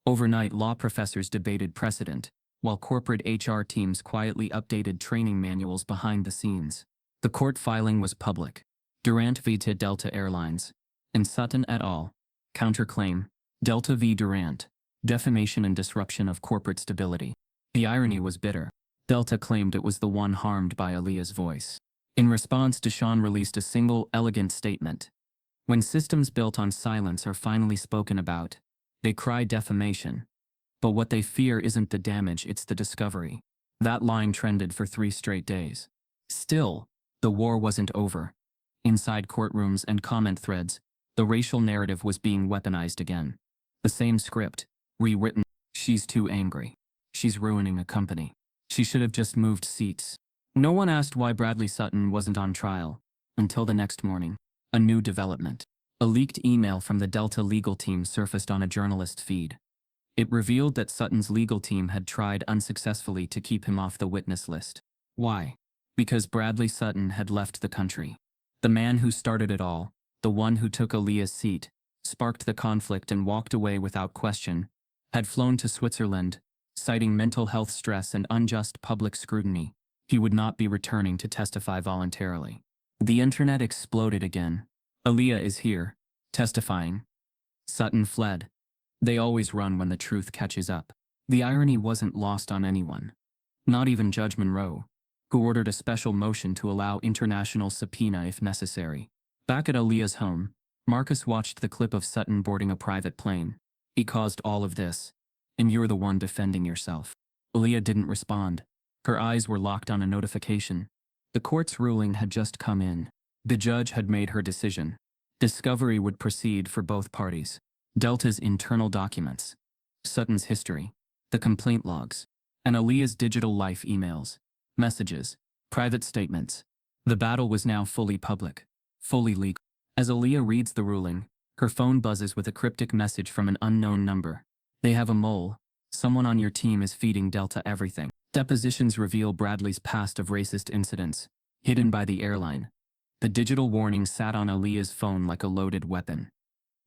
Overnight, law professors debated precedent, while corporate HR teams quietly updated training manuals behind the scenes. The court filing was public. Durant v. Delta Airlines, and Sutton et al. Counterclaim, Delta v. Durant, defamation and disruption of corporate stability. The irony was bitter. Delta claimed it was the one harmed by Aaliyah's voice. In response, Deshawn released a single, elegant statement. When systems built on silence are finally spoken about, they cry defamation. But what they fear isn't the damage, it's the discovery. That line trended for 3 straight days. Still, the war wasn't over. Inside courtrooms and comment threads, the racial narrative was being weaponized again. The same script, rewritten. She's too angry. She's ruining a company. She should have just moved seats. No one asked why Bradley Sutton wasn't on trial, until the next morning. A new development. A leaked email from the Delta legal team surfaced on a journalist feed. It revealed that Sutton's legal team had tried unsuccessfully to keep him off the witness list. Why? Because Bradley Sutton had left the country. The man who started it all, the one who took Aaliyah's seat, sparked the conflict and walked away without question, had flown to Switzerland, citing mental health stress and unjust public scrutiny. He would not be returning to testify voluntarily. The internet exploded again. Aaliyah is here, testifying. Sutton fled. They always run when the truth catches up. The irony wasn't lost on anyone. Not even Judge Monroe, who ordered a special motion to allow international subpoena if necessary. Back at Aaliyah's home, Marcus watched the clip of Sutton boarding a private plane. He caused all of this, and you're the one defending yourself. Aaliyah didn't respond. Her eyes were locked on a notification. The court's ruling had just come in. The judge had made her decision. Discovery would proceed for both parties. Delta's internal documents, Sutton's history, the complaint logs, and Aaliyah's digital life emails, messages, private statements. The battle was now fully public, fully legal. As Aaliyah reads the ruling, her phone buzzes with a cryptic message from an unknown number. They have a mole. Someone on your team is feeding Delta everything. Depositions reveal Bradley's past of racist incidents, hidden by the airline. The digital warning sat on Aaliyah's phone like a loaded weapon.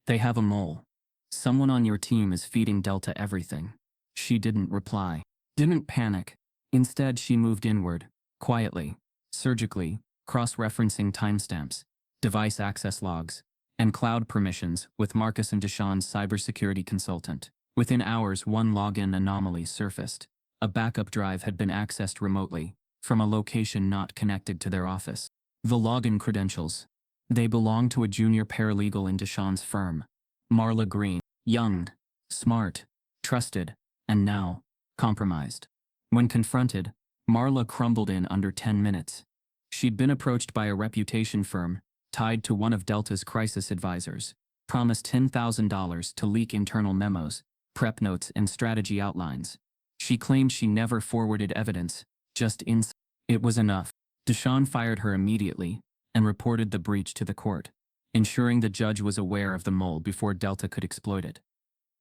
They have a mole. Someone on your team is feeding Delta everything. She didn't reply. Didn't panic. Instead, she moved inward, quietly, surgically, cross-referencing timestamps, device access logs, and cloud permissions with Marcus and Deshawn's cybersecurity consultant. Within hours, one login anomaly surfaced. A backup drive had been accessed remotely, from a location not connected to their office. The login credentials. They belonged to a junior paralegal in Deshawn's firm, Marla Green. Young, smart, trusted, and now, compromised. When confronted, Marla crumbled in under 10 minutes. She'd been approached by a reputation firm, tied to one of Delta's crisis advisors, promised $10,000 to leak internal memos, prep notes, and strategy outlines. She claimed she never forwarded evidence, just insight. It was enough. Deshawn fired her immediately and reported the breach to the court, ensuring the judge was aware of the mole before Delta could exploit it.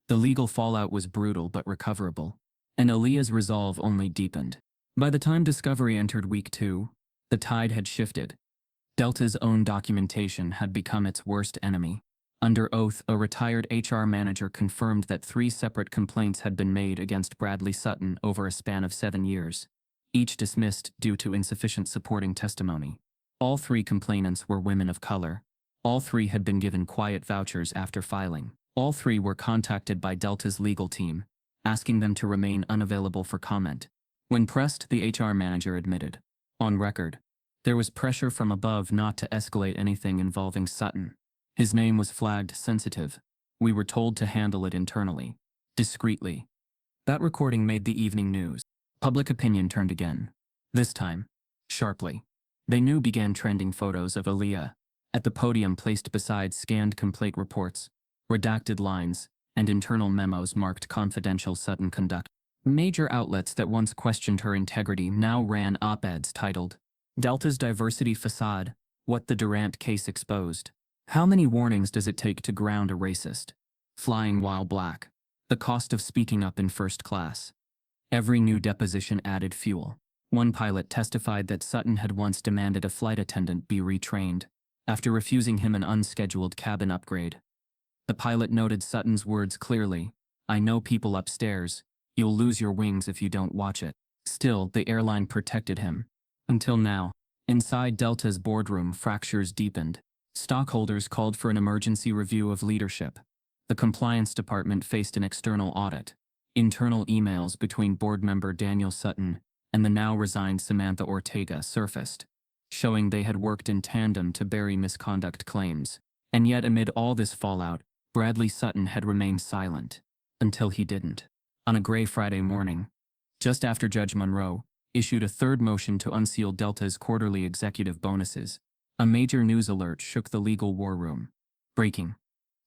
The legal fallout was brutal but recoverable, and Aaliyah's resolve only deepened. By the time discovery entered week 2, the tide had shifted. Delta's own documentation had become its worst enemy. Under oath, a retired HR manager confirmed that 3 separate complaints had been made against Bradley Sutton over a span of 7 years, each dismissed due to insufficient supporting testimony. All 3 complainants were women of color. All 3 had been given quiet vouchers after filing. All 3 were contacted by Delta's legal team, asking them to remain unavailable for comment. When pressed, the HR manager admitted, on record, there was pressure from above not to escalate anything involving Sutton. His name was flagged sensitive. We were told to handle it internally, discreetly. That recording made the evening news. Public opinion turned again. This time, sharply. They knew began trending photos of Aaliyah at the podium placed beside scanned complaint reports, redacted lines, and internal memos marked confidential Sutton conduct. Major outlets that once questioned her integrity now ran op-eds titled, Delta's Diversity Facade, What the Durant Case Exposed. How many warnings does it take to ground a racist? Flying while black. The cost of speaking up in first class. Every new deposition added fuel. One pilot testified that Sutton had once demanded a flight attendant be retrained, after refusing him an unscheduled cabin upgrade. The pilot noted Sutton's words clearly, I know people upstairs, you'll lose your wings if you don't watch it. Still, the airline protected him. Until now. Inside Delta's boardroom, fractures deepened. Stockholders called for an emergency review of leadership. The compliance department faced an external audit. Internal emails between board member Daniel Sutton and the now resigned Samantha Ortega surfaced, showing they had worked in tandem to bury misconduct claims. And yet amid all this fallout, Bradley Sutton had remained silent. Until he didn't. On a gray Friday morning, just after Judge Monroe issued a third motion to unseal Delta's quarterly executive bonuses, a major news alert shook the legal war room. Breaking.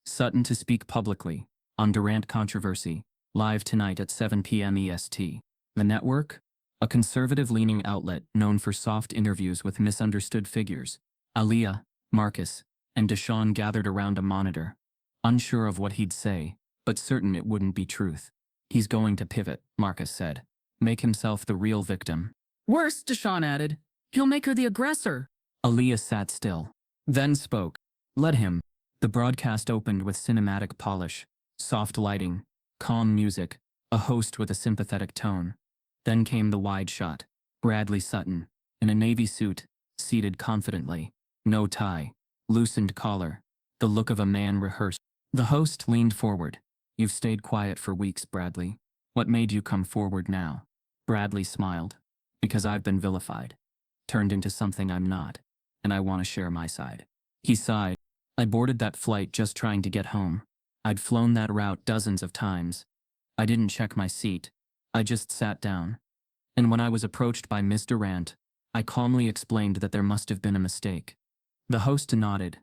Sutton to speak publicly on Durant controversy, live tonight at 7 p.m. EST. The network? A conservative-leaning outlet known for soft interviews with misunderstood figures. Aaliyah, Marcus, and Deshaun gathered around a monitor, unsure of what he'd say, but certain it wouldn't be truth. He's going to pivot, Marcus said. Make himself the real victim. Worse, Deshaun added. He'll make her the aggressor. Aaliyah sat still, then spoke. Let him. The broadcast opened with cinematic polish, soft lighting, calm music, a host with a sympathetic tone. Then came the wide shot. Bradley Sutton, in a navy suit, seated confidently. No tie, loosened collar, the look of a man rehearsed. The host leaned forward. You've stayed quiet for weeks, Bradley. What made you come forward now? Bradley smiled. Because I've been vilified. Turned into something I'm not. And I want to share my side. He sighed. I boarded that flight just trying to get home. I'd flown that route dozens of times. I didn't check my seat. I just sat down. And when I was approached by Miss Durant, I calmly explained that there must have been a mistake. The host nodded.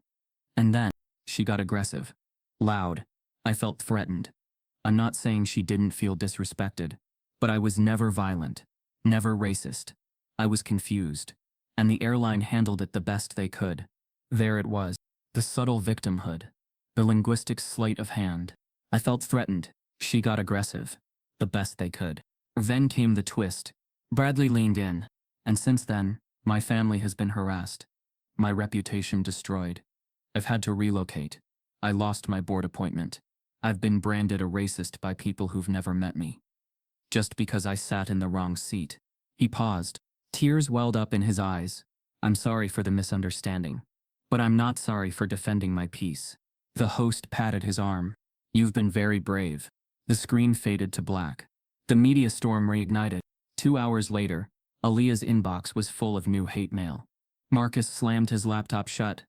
And then, she got aggressive. Loud. I felt threatened. I'm not saying she didn't feel disrespected, but I was never violent, never racist. I was confused. And the airline handled it the best they could. There it was. The subtle victimhood. The linguistic sleight of hand. I felt threatened. She got aggressive. The best they could. Then came the twist. Bradley leaned in. And since then, my family has been harassed. My reputation destroyed. I've had to relocate. I lost my board appointment. I've been branded a racist by people who've never met me. Just because I sat in the wrong seat. He paused. Tears welled up in his eyes. I'm sorry for the misunderstanding. But I'm not sorry for defending my peace. The host patted his arm. You've been very brave. The screen faded to black. The media storm reignited. 2 hours later, Aaliyah's inbox was full of new hate mail. Marcus slammed his laptop shut.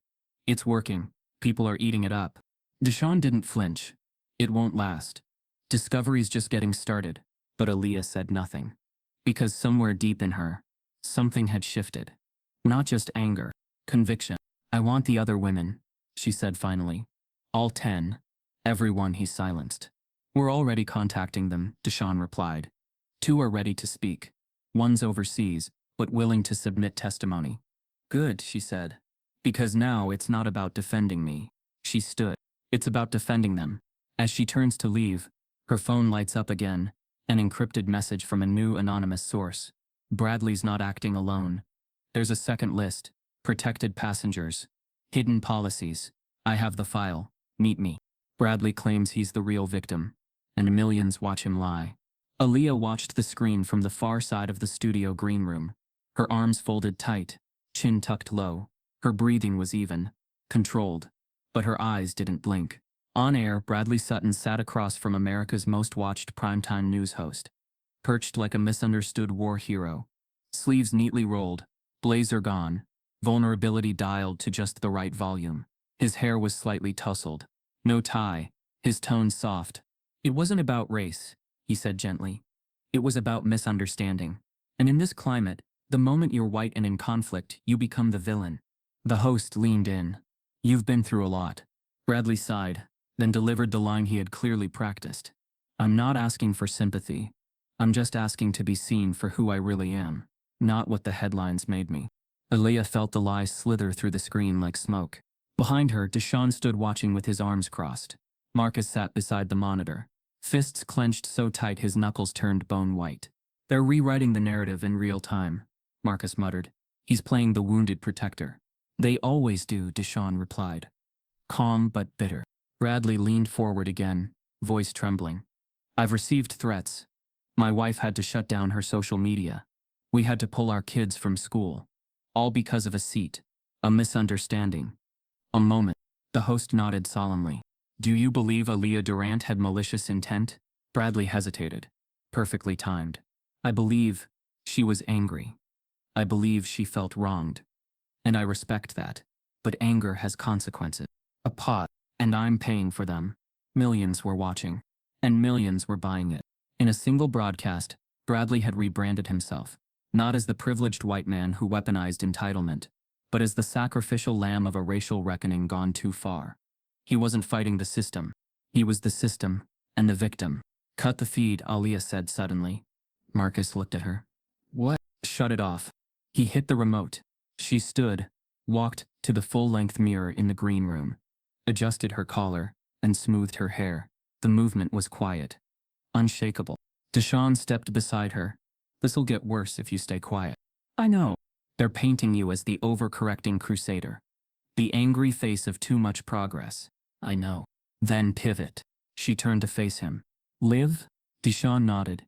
It's working. People are eating it up. Deshaun didn't flinch. It won't last. Discovery's just getting started. But Aaliyah said nothing. Because somewhere deep in her, something had shifted. Not just anger, conviction. I want the other women, she said finally. All 10. Everyone he silenced. We're already contacting them, Deshaun replied. 2 are ready to speak. One's overseas, but willing to submit testimony. Good, she said. Because now it's not about defending me. She stood. It's about defending them. As she turns to leave, her phone lights up again, an encrypted message from a new anonymous source. Bradley's not acting alone. There's a second list. Protected passengers. Hidden policies. I have the file. Meet me. Bradley claims he's the real victim, and millions watch him lie. Aaliyah watched the screen from the far side of the studio green room. Her arms folded tight, chin tucked low. Her breathing was even, controlled, but her eyes didn't blink. On air, Bradley Sutton sat across from America's most watched primetime news host, perched like a misunderstood war hero. Sleeves neatly rolled, blazer gone, vulnerability dialed to just the right volume. His hair was slightly tousled. No tie, his tone soft. It wasn't about race, he said gently. It was about misunderstanding. And in this climate, the moment you're white and in conflict, you become the villain. The host leaned in. You've been through a lot. Bradley sighed, then delivered the line he had clearly practiced. I'm not asking for sympathy. I'm just asking to be seen for who I really am, not what the headlines made me. Aaliyah felt the lies slither through the screen like smoke. Behind her, Deshaun stood watching with his arms crossed. Marcus sat beside the monitor, fists clenched so tight his knuckles turned bone white. They're rewriting the narrative in real time, Marcus muttered. He's playing the wounded protector. They always do, Deshaun replied. Calm but bitter. Bradley leaned forward again, voice trembling. I've received threats. My wife had to shut down her social media. We had to pull our kids from school. All because of a seat. A misunderstanding. A moment. The host nodded solemnly. Do you believe Aaliyah Durant had malicious intent? Bradley hesitated. Perfectly timed. I believe she was angry. I believe she felt wronged. And I respect that. But anger has consequences. A pause. And I'm paying for them. Millions were watching. And millions were buying it. In a single broadcast, Bradley had rebranded himself. Not as the privileged white man who weaponized entitlement, but as the sacrificial lamb of a racial reckoning gone too far. He wasn't fighting the system. He was the system, and the victim. Cut the feed, Aaliyah said suddenly. Marcus looked at her. What? Shut it off. He hit the remote. She stood, walked to the full-length mirror in the green room, adjusted her collar, and smoothed her hair. The movement was quiet, unshakable. Deshaun stepped beside her. This'll get worse if you stay quiet. I know. They're painting you as the overcorrecting crusader. The angry face of too much progress. I know. Then pivot. She turned to face him. Live? Deshaun nodded.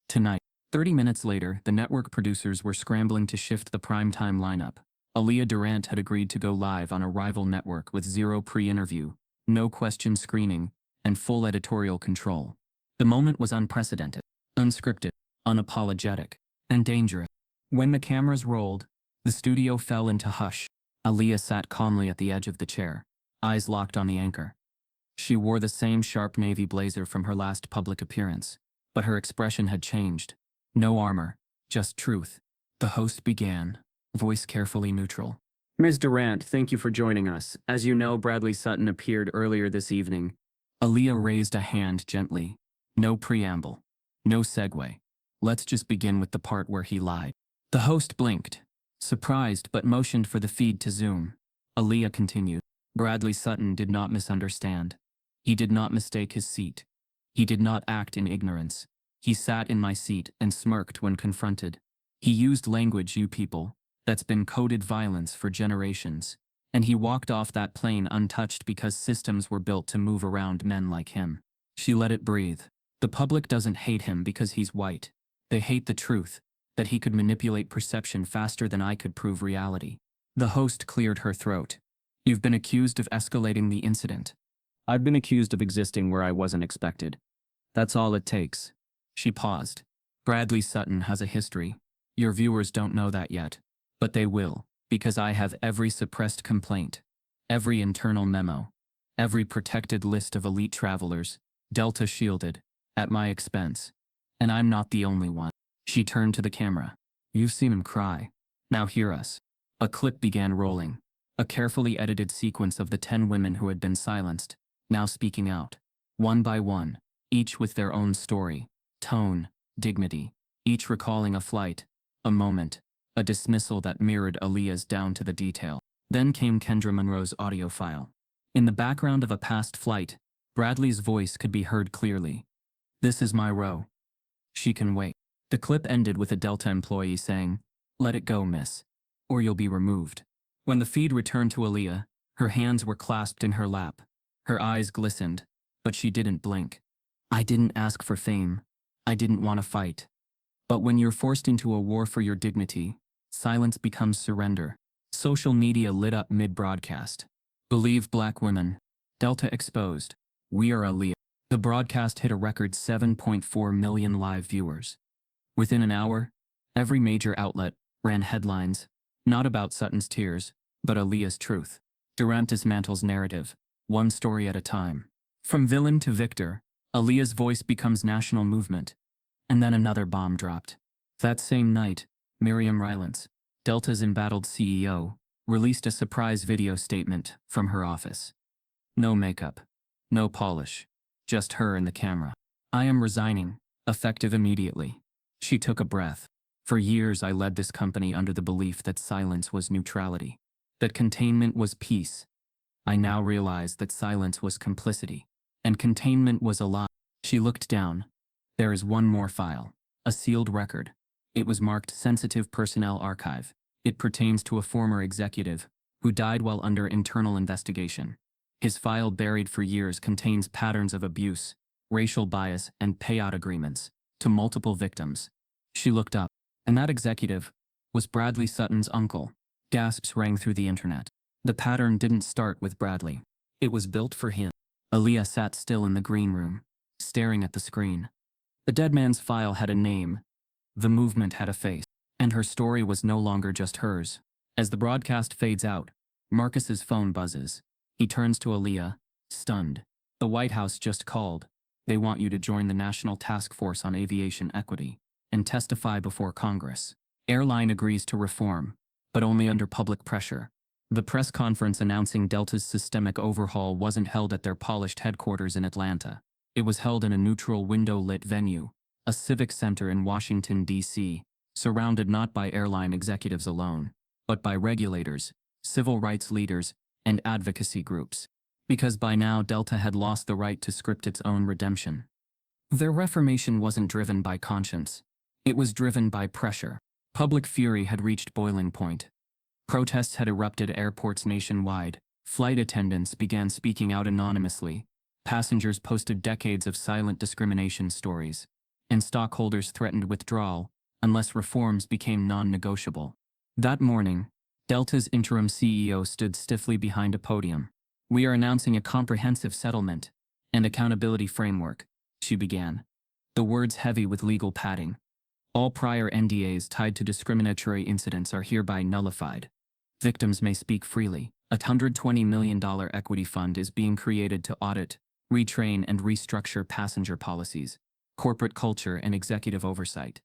Tonight. 30 minutes later, the network producers were scrambling to shift the primetime lineup. Aaliyah Durant had agreed to go live on a rival network with zero pre-interview, no question screening, and full editorial control. The moment was unprecedented, unscripted, unapologetic, and dangerous. When the cameras rolled, the studio fell into hush. Aaliyah sat calmly at the edge of the chair, eyes locked on the anchor. She wore the same sharp navy blazer from her last public appearance, but her expression had changed. No armor, just truth. The host began, voice carefully neutral. Ms. Durant, thank you for joining us. As you know, Bradley Sutton appeared earlier this evening. Aaliyah raised a hand gently. No preamble. No segue. Let's just begin with the part where he lied. The host blinked, surprised but motioned for the feed to zoom. Aaliyah continued. Bradley Sutton did not misunderstand. He did not mistake his seat. He did not act in ignorance. He sat in my seat and smirked when confronted. He used language, you people, that's been coded violence for generations. And he walked off that plane untouched because systems were built to move around men like him. She let it breathe. The public doesn't hate him because he's white. They hate the truth, that he could manipulate perception faster than I could prove reality. The host cleared her throat. You've been accused of escalating the incident. I've been accused of existing where I wasn't expected. That's all it takes. She paused. Bradley Sutton has a history. Your viewers don't know that yet. But they will, because I have every suppressed complaint, every internal memo, every protected list of elite travelers, Delta shielded, at my expense. And I'm not the only one. She turned to the camera. You've seen him cry. Now hear us. A clip began rolling. A carefully edited sequence of the 10 women who had been silenced, now speaking out. One by one, each with their own story, tone, dignity, each recalling a flight, a moment, a dismissal that mirrored Aaliyah's down to the detail. Then came Kendra Monroe's audio file. In the background of a past flight, Bradley's voice could be heard clearly. This is my row. She can wait. The clip ended with a Delta employee saying, Let it go, miss, or you'll be removed. When the feed returned to Aaliyah, her hands were clasped in her lap. Her eyes glistened, but she didn't blink. I didn't ask for fame. I didn't want to fight. But when you're forced into a war for your dignity, silence becomes surrender. Social media lit up mid-broadcast. Believe black women. Delta exposed. We are Aaliyah. The broadcast hit a record 7.4 million live viewers. Within an hour, every major outlet ran headlines, not about Sutton's tears, but Aaliyah's truth. Durant dismantles narrative, one story at a time. From villain to victor, Aaliyah's voice becomes national movement. And then another bomb dropped. That same night, Miriam Rylance, Delta's embattled CEO, released a surprise video statement from her office. No makeup, no polish, just her and the camera. I am resigning, effective immediately. She took a breath. For years I led this company under the belief that silence was neutrality, that containment was peace. I now realize that silence was complicity, and containment was a lie. She looked down. There is one more file, a sealed record. It was marked Sensitive Personnel Archive. It pertains to a former executive who died while under internal investigation. His file, buried for years, contains patterns of abuse, racial bias, and payout agreements to multiple victims. She looked up, and that executive was Bradley Sutton's uncle. Gasps rang through the internet. The pattern didn't start with Bradley. It was built for him. Aaliyah sat still in the green room, staring at the screen. The dead man's file had a name. The movement had a face. And her story was no longer just hers. As the broadcast fades out, Marcus's phone buzzes. He turns to Aaliyah, stunned. The White House just called. They want you to join the National Task Force on Aviation Equity and testify before Congress. Airline agrees to reform, but only under public pressure. The press conference announcing Delta's systemic overhaul wasn't held at their polished headquarters in Atlanta. It was held in a neutral window-lit venue, a civic center in Washington, D.C., surrounded not by airline executives alone, but by regulators, civil rights leaders, and advocacy groups. Because by now Delta had lost the right to script its own redemption. Their reformation wasn't driven by conscience. It was driven by pressure. Public fury had reached boiling point. Protests had erupted at airports nationwide. Flight attendants began speaking out anonymously. Passengers posted decades of silent discrimination stories. And stockholders threatened withdrawal unless reforms became non-negotiable. That morning, Delta's interim CEO stood stiffly behind a podium. We are announcing a comprehensive settlement and accountability framework, she began, the words heavy with legal padding. All prior NDAs tied to discriminatory incidents are hereby nullified. Victims may speak freely. A $120 million equity fund is being created to audit, retrain, and restructure passenger policies, corporate culture, and executive oversight.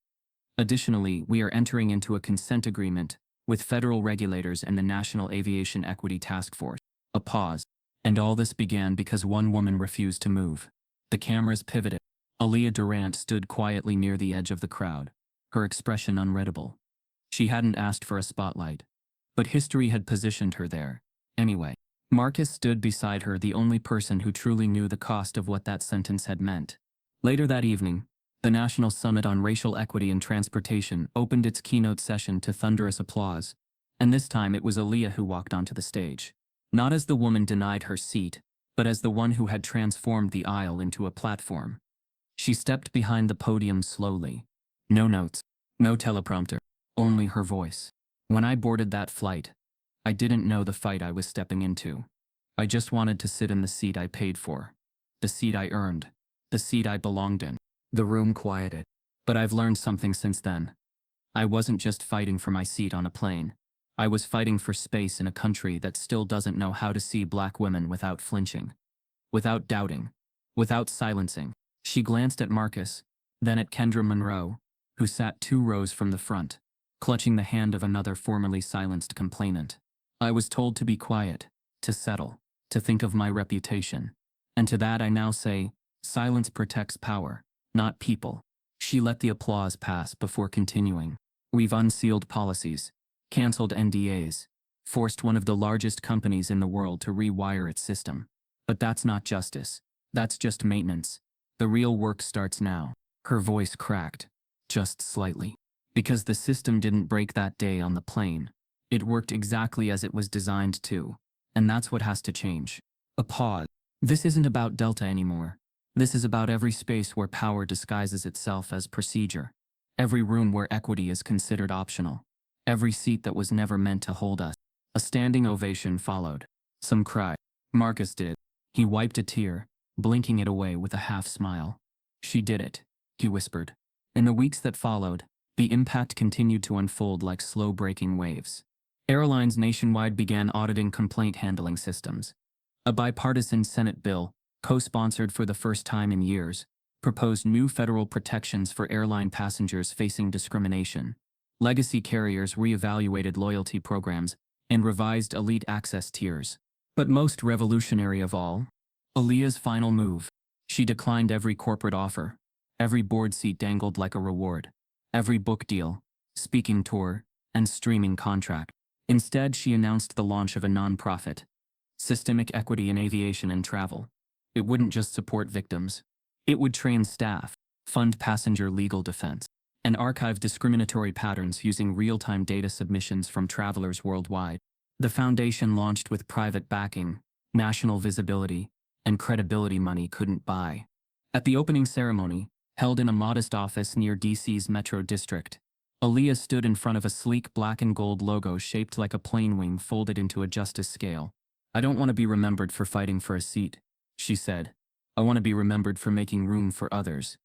Additionally, we are entering into a consent agreement with federal regulators and the National Aviation Equity Task Force. A pause. And all this began because one woman refused to move. The cameras pivoted. Aaliyah Durant stood quietly near the edge of the crowd, her expression unreadable. She hadn't asked for a spotlight, but history had positioned her there. Anyway, Marcus stood beside her, the only person who truly knew the cost of what that sentence had meant. Later that evening, the National Summit on Racial Equity in Transportation opened its keynote session to thunderous applause, and this time it was Aaliyah who walked onto the stage. Not as the woman denied her seat, but as the one who had transformed the aisle into a platform. She stepped behind the podium slowly. No notes, no teleprompter, only her voice. When I boarded that flight, I didn't know the fight I was stepping into. I just wanted to sit in the seat I paid for, the seat I earned, the seat I belonged in. The room quieted. But I've learned something since then. I wasn't just fighting for my seat on a plane. I was fighting for space in a country that still doesn't know how to see black women without flinching, without doubting, without silencing. She glanced at Marcus, then at Kendra Monroe, who sat 2 rows from the front, clutching the hand of another formerly silenced complainant. I was told to be quiet, to settle, to think of my reputation. And to that I now say, silence protects power, not people. She let the applause pass before continuing. We've unsealed policies, canceled NDAs, forced one of the largest companies in the world to rewire its system. But that's not justice. That's just maintenance. The real work starts now. Her voice cracked, just slightly. Because the system didn't break that day on the plane. It worked exactly as it was designed to. And that's what has to change. A pause. This isn't about Delta anymore. This is about every space where power disguises itself as procedure. Every room where equity is considered optional. Every seat that was never meant to hold us. A standing ovation followed. Some cried. Marcus did. He wiped a tear, blinking it away with a half smile. She did it, he whispered. In the weeks that followed, the impact continued to unfold like slow-breaking waves. Airlines nationwide began auditing complaint handling systems. A bipartisan Senate bill, co-sponsored for the first time in years, proposed new federal protections for airline passengers facing discrimination. Legacy carriers reevaluated loyalty programs and revised elite access tiers. But most revolutionary of all, Aaliyah's final move. She declined every corporate offer. Every board seat dangled like a reward. Every book deal, speaking tour, and streaming contract. Instead, she announced the launch of a nonprofit. Systemic Equity in Aviation and Travel. It wouldn't just support victims. It would train staff, fund passenger legal defense, and archive discriminatory patterns using real-time data submissions from travelers worldwide. The foundation launched with private backing, national visibility, and credibility money couldn't buy. At the opening ceremony, held in a modest office near DC's Metro District, Aaliyah stood in front of a sleek black and gold logo shaped like a plane wing folded into a justice scale. "I don't want to be remembered for fighting for a seat," she said. "I want to be remembered for making room for others."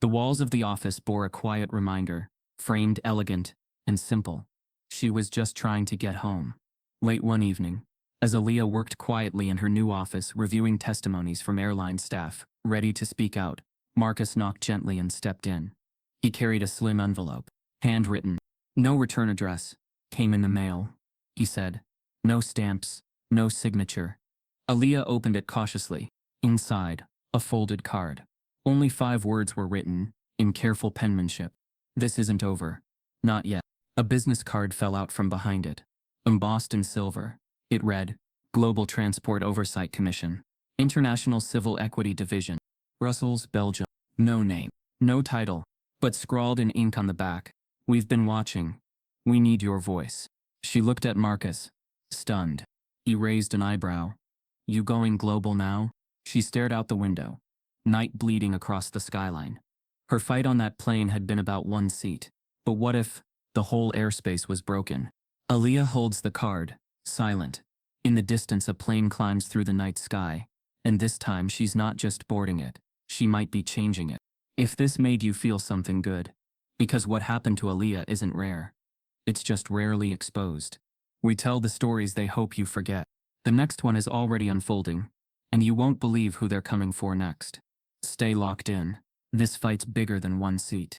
The walls of the office bore a quiet reminder, framed elegant and simple. She was just trying to get home. Late one evening, as Aaliyah worked quietly in her new office reviewing testimonies from airline staff, ready to speak out, Marcus knocked gently and stepped in. He carried a slim envelope, handwritten. "No return address. Came in the mail," he said. "No stamps, no signature." Aaliyah opened it cautiously. Inside, a folded card. Only 5 words were written, in careful penmanship. "This isn't over. Not yet." A business card fell out from behind it, embossed in silver. It read, "Global Transport Oversight Commission, International Civil Equity Division, Brussels, Belgium." No name, no title, but scrawled in ink on the back, "We've been watching. We need your voice." She looked at Marcus, stunned. He raised an eyebrow. "You going global now?" She stared out the window, night bleeding across the skyline. Her fight on that plane had been about one seat. But what if the whole airspace was broken? Aaliyah holds the card, silent. In the distance, a plane climbs through the night sky, and this time she's not just boarding it, she might be changing it. If this made you feel something good, because what happened to Aaliyah isn't rare. It's just rarely exposed. We tell the stories they hope you forget. The next one is already unfolding, and you won't believe who they're coming for next. Stay locked in. This fight's bigger than one seat.